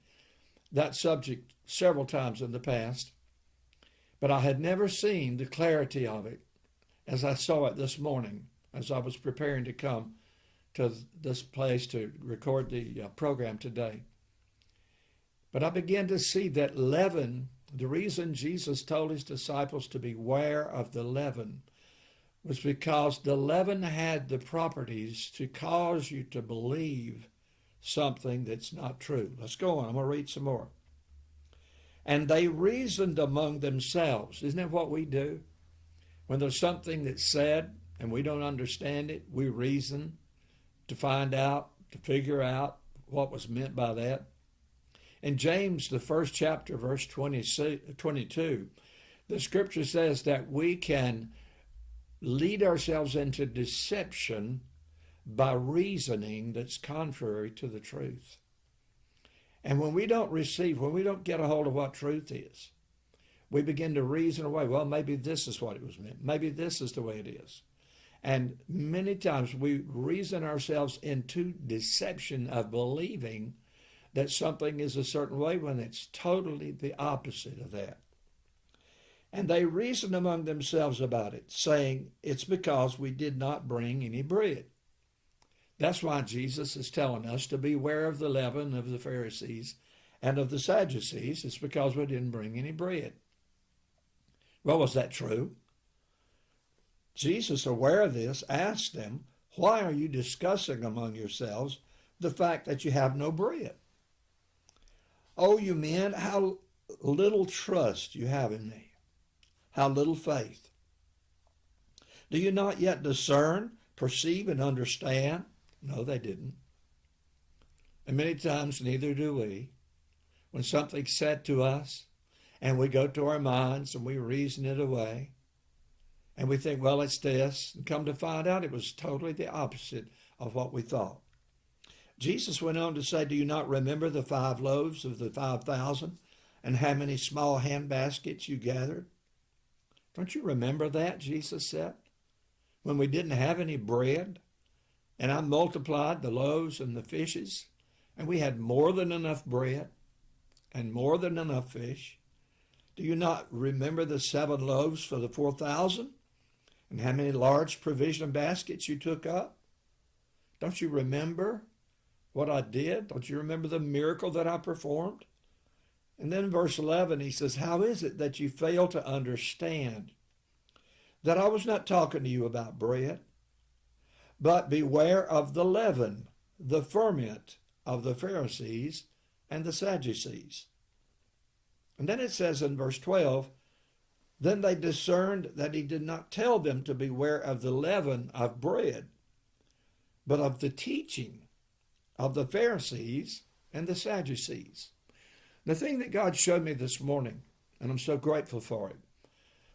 that subject several times in the past, but I had never seen the clarity of it as I saw it this morning as I was preparing to come to this place to record the program today. But I began to see that leaven, the reason Jesus told his disciples to beware of the leaven was because the leaven had the properties to cause you to believe something that's not true. Let's go on. I'm going to read some more. And they reasoned among themselves. Isn't that what we do? When there's something that's said and we don't understand it, we reason to find out, to figure out what was meant by that. In James, the first chapter, verse 22, the scripture says that we can lead ourselves into deception by reasoning that's contrary to the truth. And when we don't get a hold of what truth is, we begin to reason away. Well, maybe this is what it was meant. Maybe this is the way it is. And many times we reason ourselves into deception of believing that something is a certain way when it's totally the opposite of that. And they reason among themselves about it, saying, it's because we did not bring any bread. That's why Jesus is telling us to beware of the leaven of the Pharisees and of the Sadducees. It's because we didn't bring any bread. Well, was that true? Jesus, aware of this, asked them, why are you discussing among yourselves the fact that you have no bread? Oh, you men, how little trust you have in me. How little faith. Do you not yet discern, perceive, and understand? No, they didn't. And many times neither do we. When something's said to us, and we go to our minds and we reason it away, and we think, well, it's this, and come to find out it was totally the opposite of what we thought. Jesus went on to say, do you not remember the 5 loaves of the 5,000 and how many small hand baskets you gathered? Don't you remember that, Jesus said, when we didn't have any bread, and I multiplied the loaves and the fishes, and we had more than enough bread and more than enough fish? Do you not remember the 7 loaves for the 4,000 and how many large provision baskets you took up? Don't you remember what I did? Don't you remember the miracle that I performed? And then in verse 11, he says, how is it that you fail to understand that I was not talking to you about bread, but beware of the leaven, the ferment of the Pharisees and the Sadducees? And then it says in verse 12, then they discerned that he did not tell them to beware of the leaven of bread, but of the teaching of the Pharisees and the Sadducees. The thing that God showed me this morning, and I'm so grateful for it,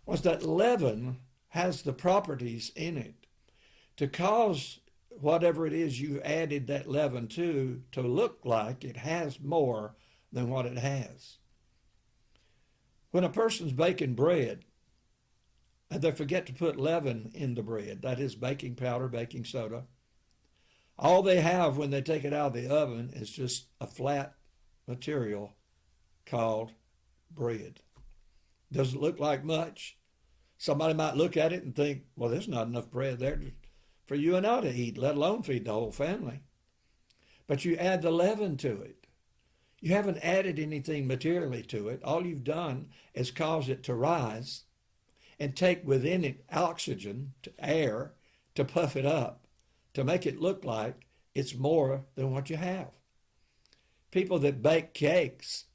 was that leaven has the properties in it to cause whatever it is you added that leaven to look like it has more than what it has. When a person's baking bread, and they forget to put leaven in the bread, that is baking powder, baking soda, all they have when they take it out of the oven is just a flat material called bread. Doesn't look like much. Somebody might look at it and think, well, there's not enough bread there for you and I to eat, let alone feed the whole family. But you add the leaven to it. You haven't added anything materially to it. All you've done is cause it to rise and take within it oxygen, to air, to puff it up, to make it look like it's more than what you have. People that bake cakes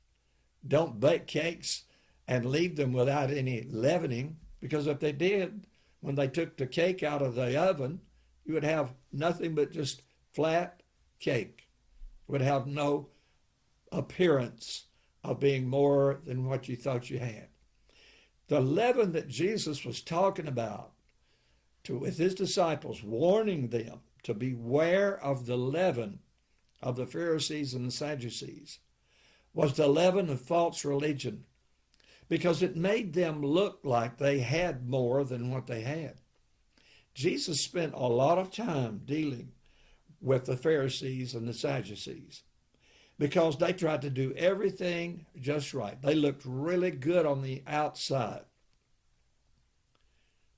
don't bake cakes and leave them without any leavening, because if they did, when they took the cake out of the oven, you would have nothing but just flat cake. It would have no appearance of being more than what you thought you had. The leaven that Jesus was talking about with his disciples, warning them to beware of the leaven of the Pharisees and the Sadducees, was the leaven of false religion, because it made them look like they had more than what they had. Jesus spent a lot of time dealing with the Pharisees and the Sadducees because they tried to do everything just right. They looked really good on the outside,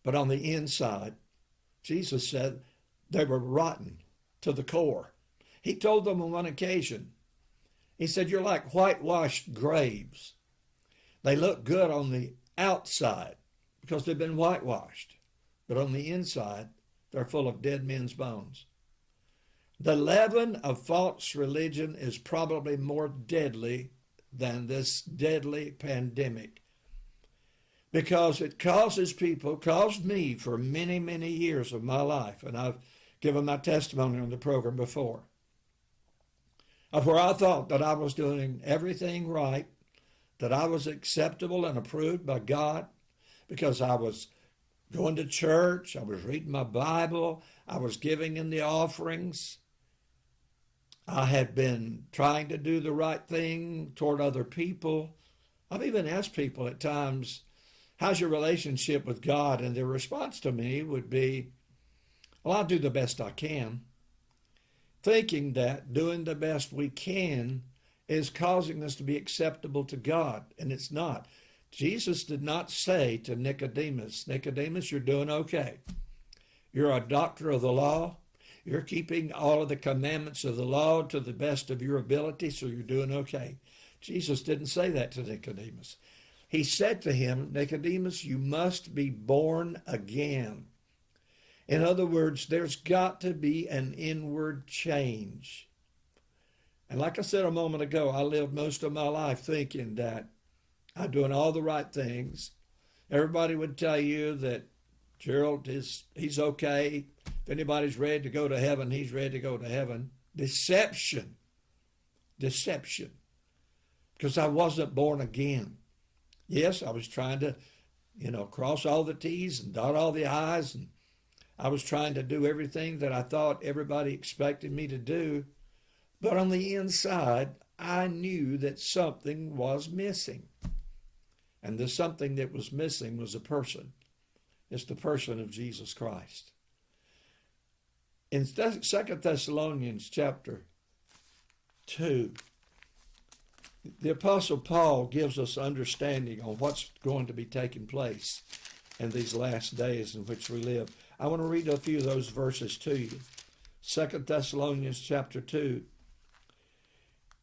but on the inside, Jesus said they were rotten to the core. He told them on one occasion, he said, you're like whitewashed graves. They look good on the outside because they've been whitewashed, but on the inside, they're full of dead men's bones. The leaven of false religion is probably more deadly than this deadly pandemic, because it causes people, caused me for many, many years of my life, and I've given my testimony on the program before, of where I thought that I was doing everything right, that I was acceptable and approved by God because I was going to church. I was reading my Bible. I was giving in the offerings. I had been trying to do the right thing toward other people. I've even asked people at times, how's your relationship with God? And their response to me would be, well, I'll do the best I can. Thinking that doing the best we can is causing us to be acceptable to God, and it's not. Jesus did not say to Nicodemus, Nicodemus, you're doing okay. You're a doctor of the law. You're keeping all of the commandments of the law to the best of your ability, so you're doing okay. Jesus didn't say that to Nicodemus. He said to him, Nicodemus, you must be born again. In other words, there's got to be an inward change. And like I said a moment ago, I lived most of my life thinking that I'm doing all the right things. Everybody would tell you that Gerald he's okay. If anybody's ready to go to heaven, he's ready to go to heaven. Deception. Deception. Because I wasn't born again. Yes, I was trying to, cross all the T's and dot all the I's, and I was trying to do everything that I thought everybody expected me to do. But on the inside, I knew that something was missing. And the something that was missing was a person. It's the person of Jesus Christ. In 2 Thessalonians chapter 2, the Apostle Paul gives us understanding on what's going to be taking place in these last days in which we live. I want to read a few of those verses to you. 2 Thessalonians chapter 2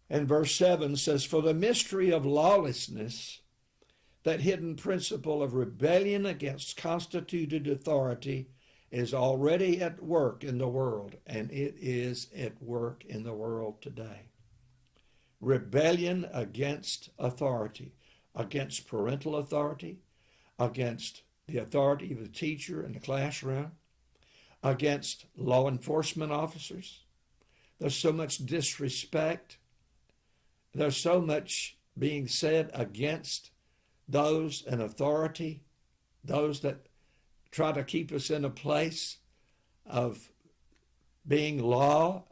and verse 7 says, for the mystery of lawlessness, that hidden principle of rebellion against constituted authority, is already at work in the world, and it is at work in the world today. Rebellion against authority, against parental authority, against the authority of the teacher in the classroom, against law enforcement officers. There's so much disrespect. There's so much being said against those in authority, those that try to keep us in a place of being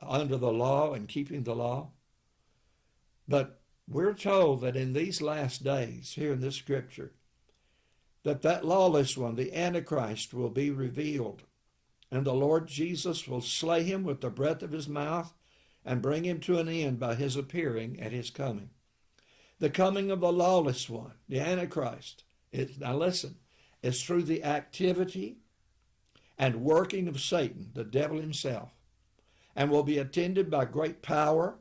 under the law and keeping the law. But we're told that in these last days, here in this scripture, that lawless one, the Antichrist, will be revealed, and the Lord Jesus will slay him with the breath of his mouth and bring him to an end by his appearing at his coming. The coming of the lawless one, the Antichrist, now listen, is through the activity and working of Satan, the devil himself, and will be attended by great power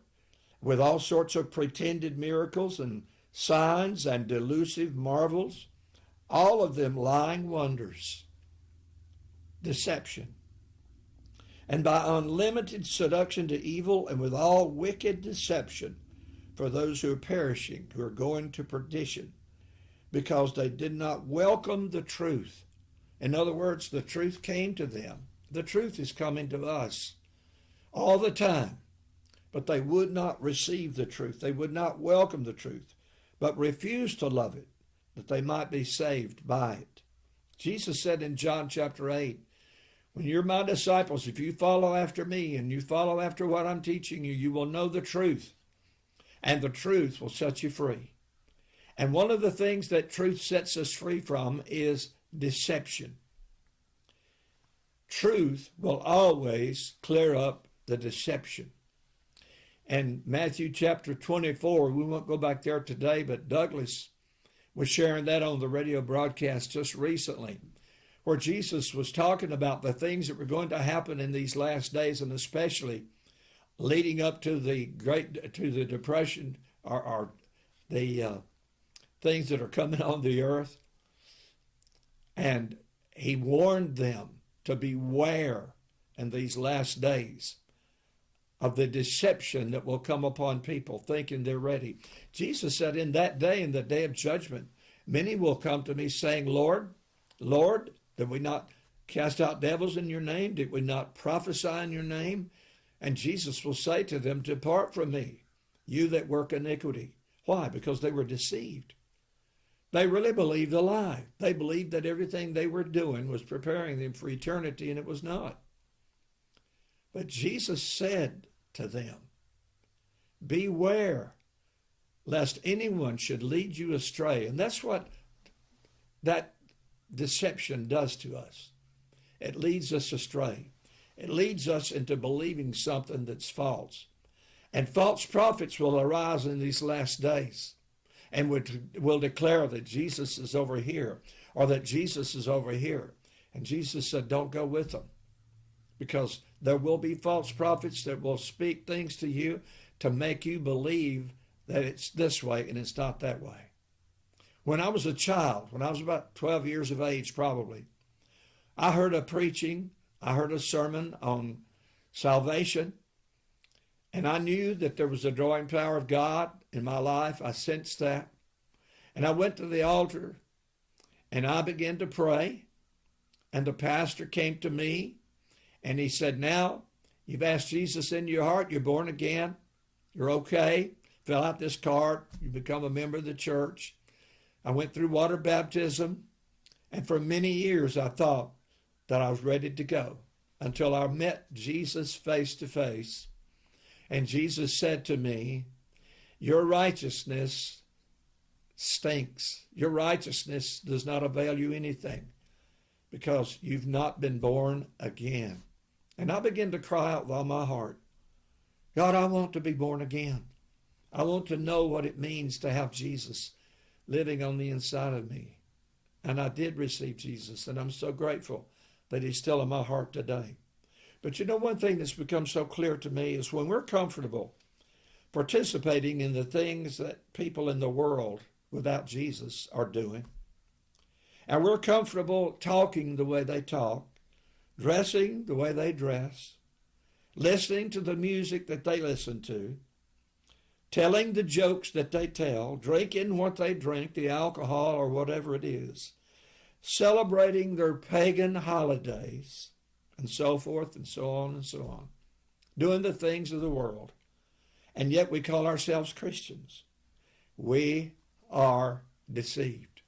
with all sorts of pretended miracles and signs and delusive marvels, all of them lying wonders, deception, and by unlimited seduction to evil, and with all wicked deception for those who are perishing, who are going to perdition, because they did not welcome the truth. In other words, the truth came to them. The truth is coming to us all the time. But they would not receive the truth. They would not welcome the truth, but refused to love it, that they might be saved by it. Jesus said in John chapter 8, when you're my disciples, if you follow after me and you follow after what I'm teaching you, you will know the truth, and the truth will set you free. And one of the things that truth sets us free from is deception. Truth will always clear up the deception. And Matthew chapter 24, we won't go back there today, but Douglas was sharing that on the radio broadcast just recently, where Jesus was talking about the things that were going to happen in these last days, and especially leading up to the depression or the things that are coming on the earth. And he warned them to beware in these last days of the deception that will come upon people thinking they're ready. Jesus said, in that day, in the day of judgment, many will come to me saying, Lord, Lord, did we not cast out devils in your name? Did we not prophesy in your name? And Jesus will say to them, depart from me, you that work iniquity. Why? Because they were deceived. They really believed a lie. They believed that everything they were doing was preparing them for eternity, and it was not. But Jesus said to them, beware lest anyone should lead you astray. And that's what that deception does to us. It leads us astray. It leads us into believing something that's false. And false prophets will arise in these last days and will declare that Jesus is over here or that Jesus is over here. And Jesus said, don't go with them, because there will be false prophets that will speak things to you to make you believe that it's this way and it's not that way. When I was a child, when I was about 12 years of age probably, I heard a sermon on salvation, and I knew that there was a drawing power of God in my life. I sensed that. And I went to the altar and I began to pray, and the pastor came to me and he said, now you've asked Jesus into your heart, you're born again, you're okay, fill out this card, you become a member of the church. I went through water baptism, and for many years I thought that I was ready to go until I met Jesus face to face. And Jesus said to me, your righteousness stinks. Your righteousness does not avail you anything because you've not been born again. And I began to cry out with all my heart, God, I want to be born again. I want to know what it means to have Jesus living on the inside of me. And I did receive Jesus, and I'm so grateful that he's still in my heart today. But you know, one thing that's become so clear to me is when we're comfortable participating in the things that people in the world without Jesus are doing, and we're comfortable talking the way they talk, dressing the way they dress, listening to the music that they listen to, telling the jokes that they tell, drinking what they drink, the alcohol or whatever it is, celebrating their pagan holidays, and so forth and so on and so on, doing the things of the world, and yet we call ourselves Christians. We are deceived,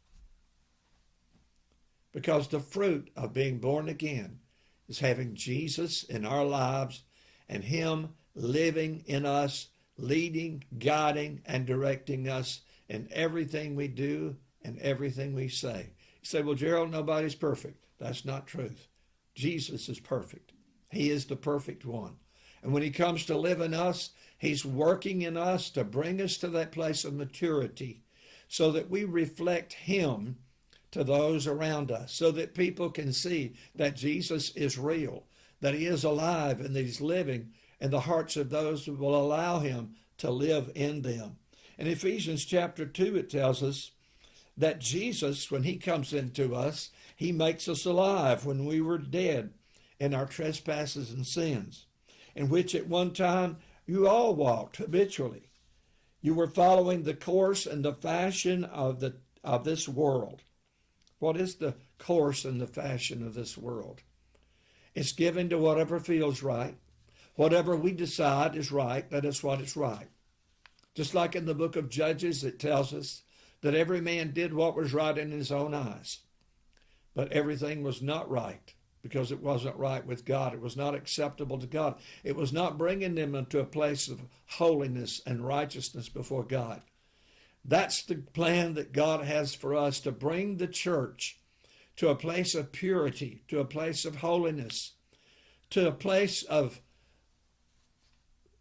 because the fruit of being born again is having Jesus in our lives and him living in us, leading, guiding, and directing us in everything we do and everything we say. You say, well, Gerald, nobody's perfect. That's not truth. Jesus is perfect. He is the perfect one. And when he comes to live in us, he's working in us to bring us to that place of maturity so that we reflect him to those around us, so that people can see that Jesus is real, that he is alive, and that he's living in the hearts of those who will allow him to live in them. In Ephesians chapter 2, it tells us that Jesus, when he comes into us, he makes us alive when we were dead in our trespasses and sins, in which at one time you all walked habitually. You were following the course and the fashion of this world. What is the course and the fashion of this world? It's given to whatever feels right. Whatever we decide is right, that is what is right. Just like in the book of Judges, it tells us that every man did what was right in his own eyes. But everything was not right because it wasn't right with God. It was not acceptable to God. It was not bringing them into a place of holiness and righteousness before God. That's the plan that God has for us, to bring the church to a place of purity, to a place of holiness, to a place of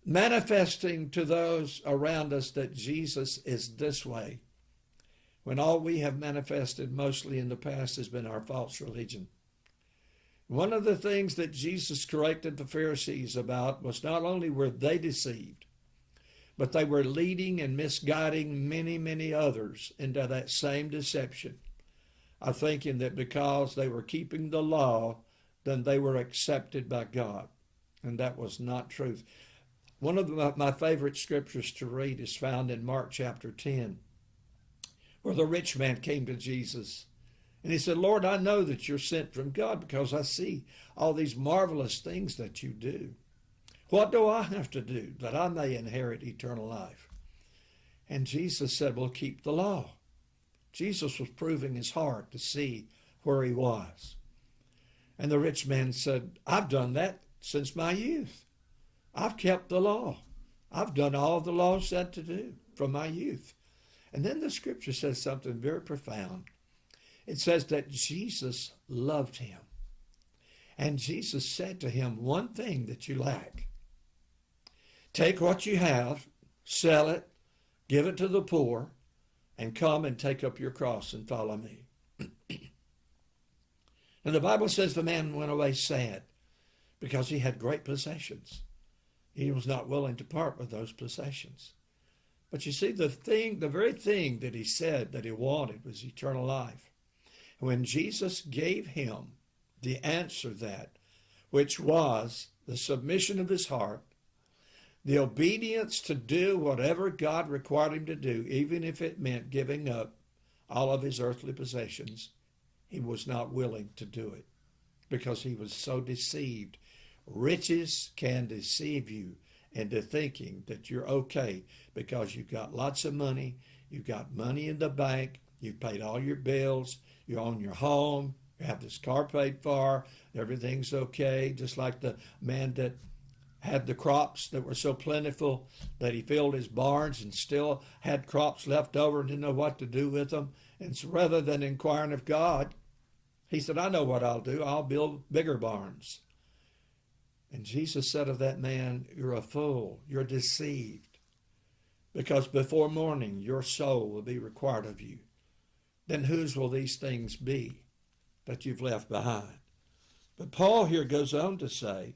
manifesting to those around us that Jesus is this way, when all we have manifested mostly in the past has been our false religion. One of the things that Jesus corrected the Pharisees about was not only were they deceived, but they were leading and misguiding many, many others into that same deception, of thinking that because they were keeping the law, then they were accepted by God. And that was not truth. One of my favorite scriptures to read is found in Mark chapter 10, where the rich man came to Jesus. And he said, Lord, I know that you're sent from God because I see all these marvelous things that you do. What do I have to do that I may inherit eternal life? And Jesus said, well, keep the law. Jesus was proving his heart to see where he was. And the rich man said, I've done that since my youth. I've kept the law. I've done all the law said to do from my youth. And then the scripture says something very profound. It says that Jesus loved him. And Jesus said to him, one thing that you lack. Take what you have, sell it, give it to the poor, and come and take up your cross and follow me. And the Bible says the man went away sad because he had great possessions. He was not willing to part with those possessions. But you see, the very thing that he said that he wanted was eternal life. When Jesus gave him the answer that, which was the submission of his heart, the obedience to do whatever God required him to do, even if it meant giving up all of his earthly possessions, he was not willing to do it because he was so deceived. Riches can deceive you into thinking that you're okay because you've got lots of money, you've got money in the bank, you've paid all your bills, you own your home, you have this car paid for, everything's okay, just like the man that had the crops that were so plentiful that he filled his barns and still had crops left over and didn't know what to do with them. And so rather than inquiring of God, he said, I know what I'll do. I'll build bigger barns. And Jesus said of that man, you're a fool. You're deceived. Because before morning, your soul will be required of you. Then whose will these things be that you've left behind? But Paul here goes on to say,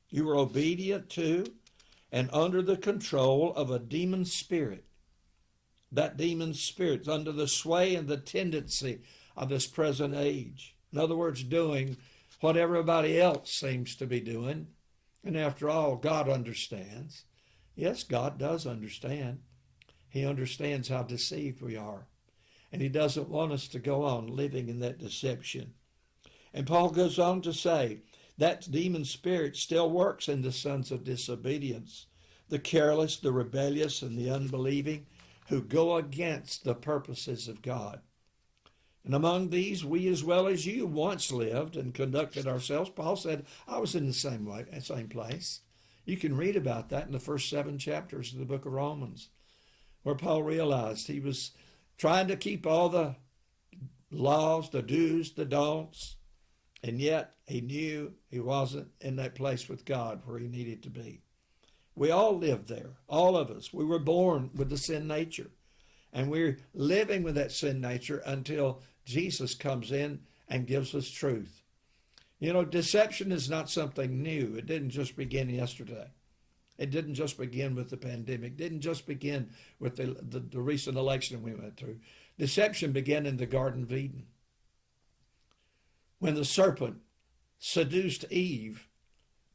you were obedient to and under the control of a demon spirit. That demon spirit's under the sway and the tendency of this present age. In other words, doing what everybody else seems to be doing. And after all, God understands. Yes, God does understand. He understands how deceived we are. And he doesn't want us to go on living in that deception. And Paul goes on to say, that demon spirit still works in the sons of disobedience, the careless, the rebellious, and the unbelieving, who go against the purposes of God. And among these, we as well as you once lived and conducted ourselves. Paul said, I was in the same place. You can read about that in the first 7 chapters of the book of Romans, where Paul realized he was trying to keep all the laws, the do's, the don'ts, and yet he knew he wasn't in that place with God where he needed to be. We all lived there, all of us. We were born with the sin nature, and we're living with that sin nature until Jesus comes in and gives us truth. You know, deception is not something new. It didn't just begin yesterday. It didn't just begin with the pandemic. It didn't just begin with the recent election we went through. Deception began in the Garden of Eden, when the serpent seduced Eve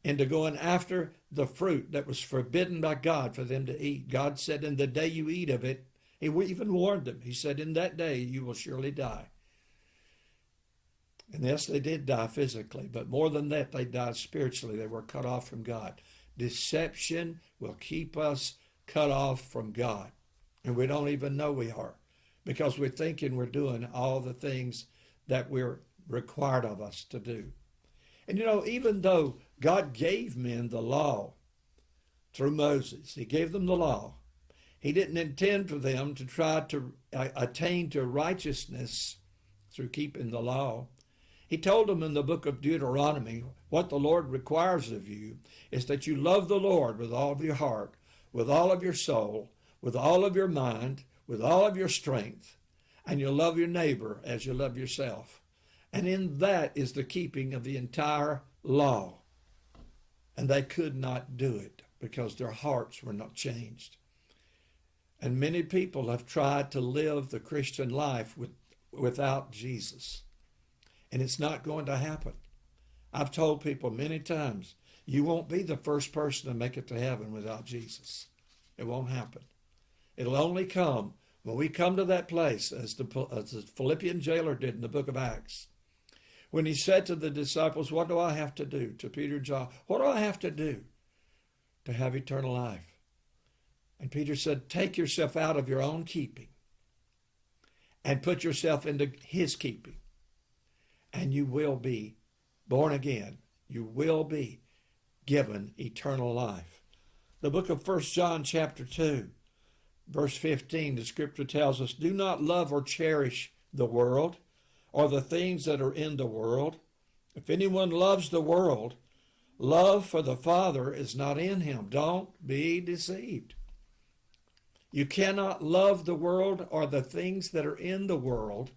into going after the fruit that was forbidden by God for them to eat. God said, in the day you eat of it, he even warned them. He said, in that day you will surely die. And yes, they did die physically, but more than that, they died spiritually. They were cut off from God. Deception will keep us cut off from God. And we don't even know we are, because we're thinking we're doing all the things that we're required of us to do. And you know, even though God gave men the law through Moses, he gave them the law, he didn't intend for them to try to attain to righteousness through keeping the law. He told them in the book of Deuteronomy, what the Lord requires of you is that you love the Lord with all of your heart, with all of your soul, with all of your mind, with all of your strength, and you love your neighbor as you love yourself. And in that is the keeping of the entire law. And they could not do it because their hearts were not changed. And many people have tried to live the Christian life without Jesus. And it's not going to happen. I've told people many times, you won't be the first person to make it to heaven without Jesus. It won't happen. It'll only come when we come to that place, as the Philippian jailer did in the book of Acts. When he said to the disciples, what do I have to do? To Peter and John, what do I have to do to have eternal life? And Peter said, take yourself out of your own keeping and put yourself into his keeping. And you will be born again. You will be given eternal life. The book of 1 John chapter 2, verse 15, the scripture tells us, do not love or cherish the world or the things that are in the world. If anyone loves the world, love for the Father is not in him. Don't be deceived. You cannot love the world or the things that are in the world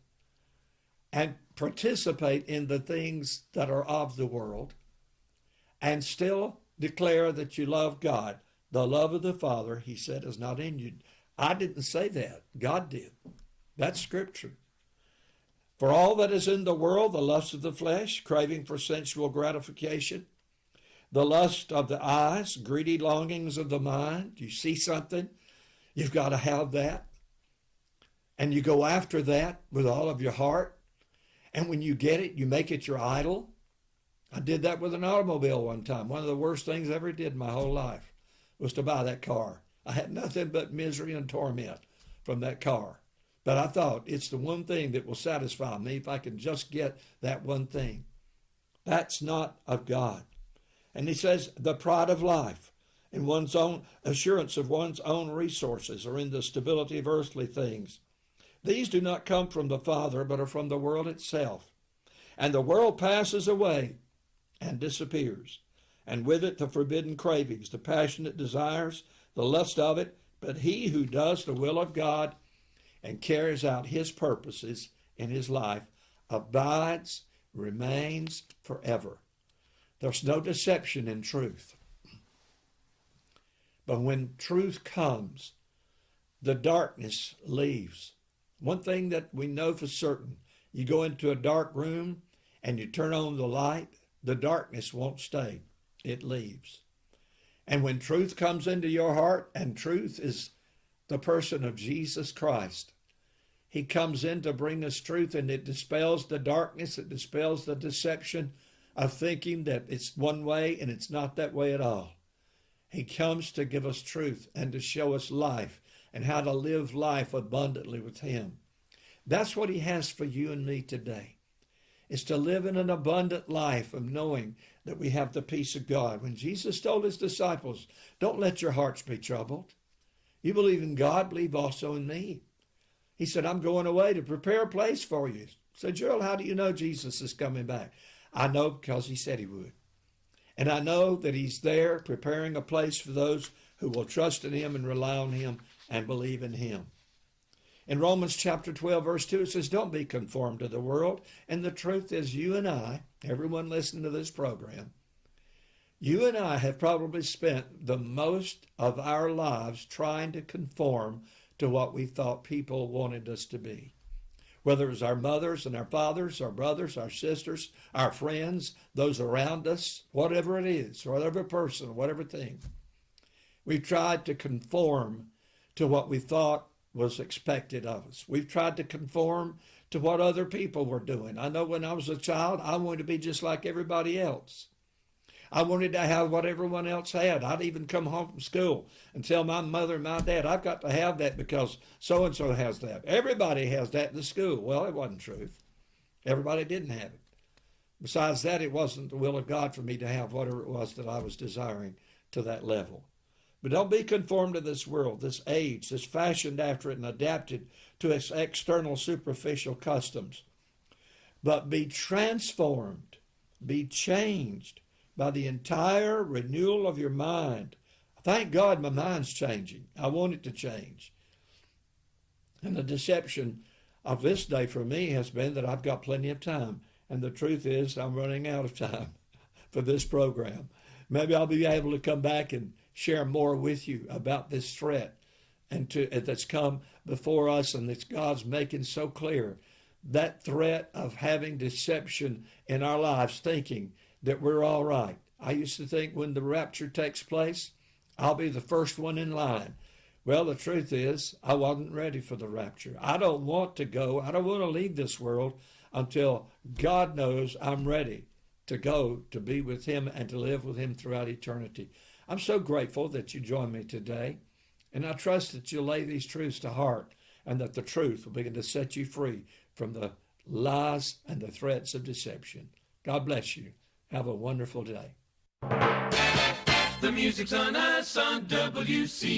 and participate in the things that are of the world and still declare that you love God. The love of the Father, he said, is not in you. I didn't say that. God did. That's scripture. For all that is in the world, the lust of the flesh, craving for sensual gratification, the lust of the eyes, greedy longings of the mind. You see something, you've got to have that. And you go after that with all of your heart. And when you get it, you make it your idol. I did that with an automobile one time. One of the worst things I ever did in my whole life was to buy that car. I had nothing but misery and torment from that car. But I thought, it's the one thing that will satisfy me if I can just get that one thing. That's not of God. And he says, the pride of life and one's own assurance of one's own resources are in the stability of earthly things. These do not come from the Father, but are from the world itself. And the world passes away and disappears, and with it the forbidden cravings, the passionate desires, the lust of it. But he who does the will of God and carries out his purposes in his life abides, remains forever. There's no deception in truth. But when truth comes, the darkness leaves. One thing that we know for certain, you go into a dark room and you turn on the light, the darkness won't stay. It leaves. And when truth comes into your heart, and truth is the person of Jesus Christ, he comes in to bring us truth, and it dispels the darkness, it dispels the deception of thinking that it's one way and it's not that way at all. He comes to give us truth and to show us life and how to live life abundantly with him. That's what he has for you and me today, is to live in an abundant life of knowing that we have the peace of God. When Jesus told his disciples, don't let your hearts be troubled. You believe in God, believe also in me. He said, I'm going away to prepare a place for you. So, Gerald, how do you know Jesus is coming back? I know because he said he would. And I know that he's there preparing a place for those who will trust in him and rely on him and believe in him. In Romans chapter 12, verse 2, it says, don't be conformed to the world. And the truth is, you and I, everyone listening to this program, you and I have probably spent the most of our lives trying to conform to what we thought people wanted us to be. Whether it was our mothers and our fathers, our brothers, our sisters, our friends, those around us, whatever it is, whatever person, whatever thing. We've tried to conform to what we thought was expected of us. We've tried to conform to what other people were doing. I know when I was a child, I wanted to be just like everybody else. I wanted to have what everyone else had. I'd even come home from school and tell my mother and my dad, I've got to have that because so-and-so has that. Everybody has that in the school. Well, it wasn't truth. Everybody didn't have it. Besides that, it wasn't the will of God for me to have whatever it was that I was desiring to that level. But don't be conformed to this world, this age, that's fashioned after it and adapted to its external superficial customs. But be transformed, be changed by the entire renewal of your mind. Thank God my mind's changing. I want it to change. And the deception of this day for me has been that I've got plenty of time. And the truth is I'm running out of time for this program. Maybe I'll be able to come back and share more with you about this threat and that's come before us and that God's making so clear. That threat of having deception in our lives, thinking that we're all right. I used to think when the rapture takes place, I'll be the first one in line. Well, the truth is, I wasn't ready for the rapture. I don't want to go. I don't want to leave this world until God knows I'm ready to go to be with him and to live with him throughout eternity. I'm so grateful that you joined me today, and I trust that you'll lay these truths to heart and that the truth will begin to set you free from the lies and the threats of deception. God bless you. Have a wonderful day. The music's on us on WCAB.